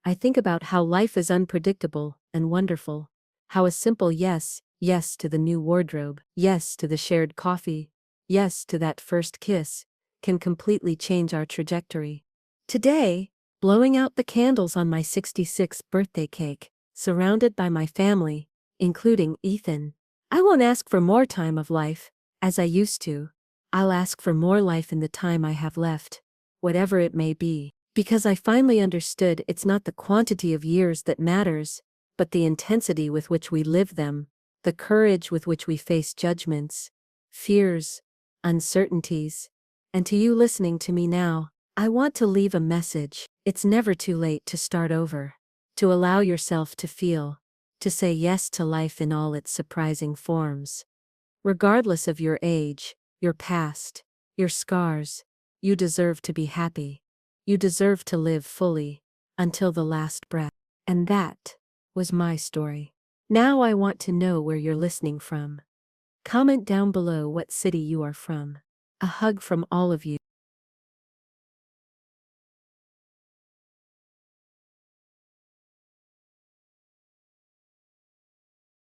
I think about how life is unpredictable and wonderful, how a simple yes, yes to the new wardrobe, yes to the shared coffee, yes to that first kiss, can completely change our trajectory. Today, blowing out the candles on my 66th birthday cake, surrounded by my family, including Ethan, I won't ask for more time of life, as I used to. I'll ask for more life in the time I have left, whatever it may be. Because I finally understood it's not the quantity of years that matters, but the intensity with which we live them, the courage with which we face judgments, fears, uncertainties. And to you listening to me now, I want to leave a message. It's never too late to start over, to allow yourself to feel, to say yes to life in all its surprising forms. Regardless of your age, your past, your scars, you deserve to be happy. You deserve to live fully, until the last breath. And that was my story. Now I want to know where you're listening from. Comment down below what city you are from. A hug from all of you.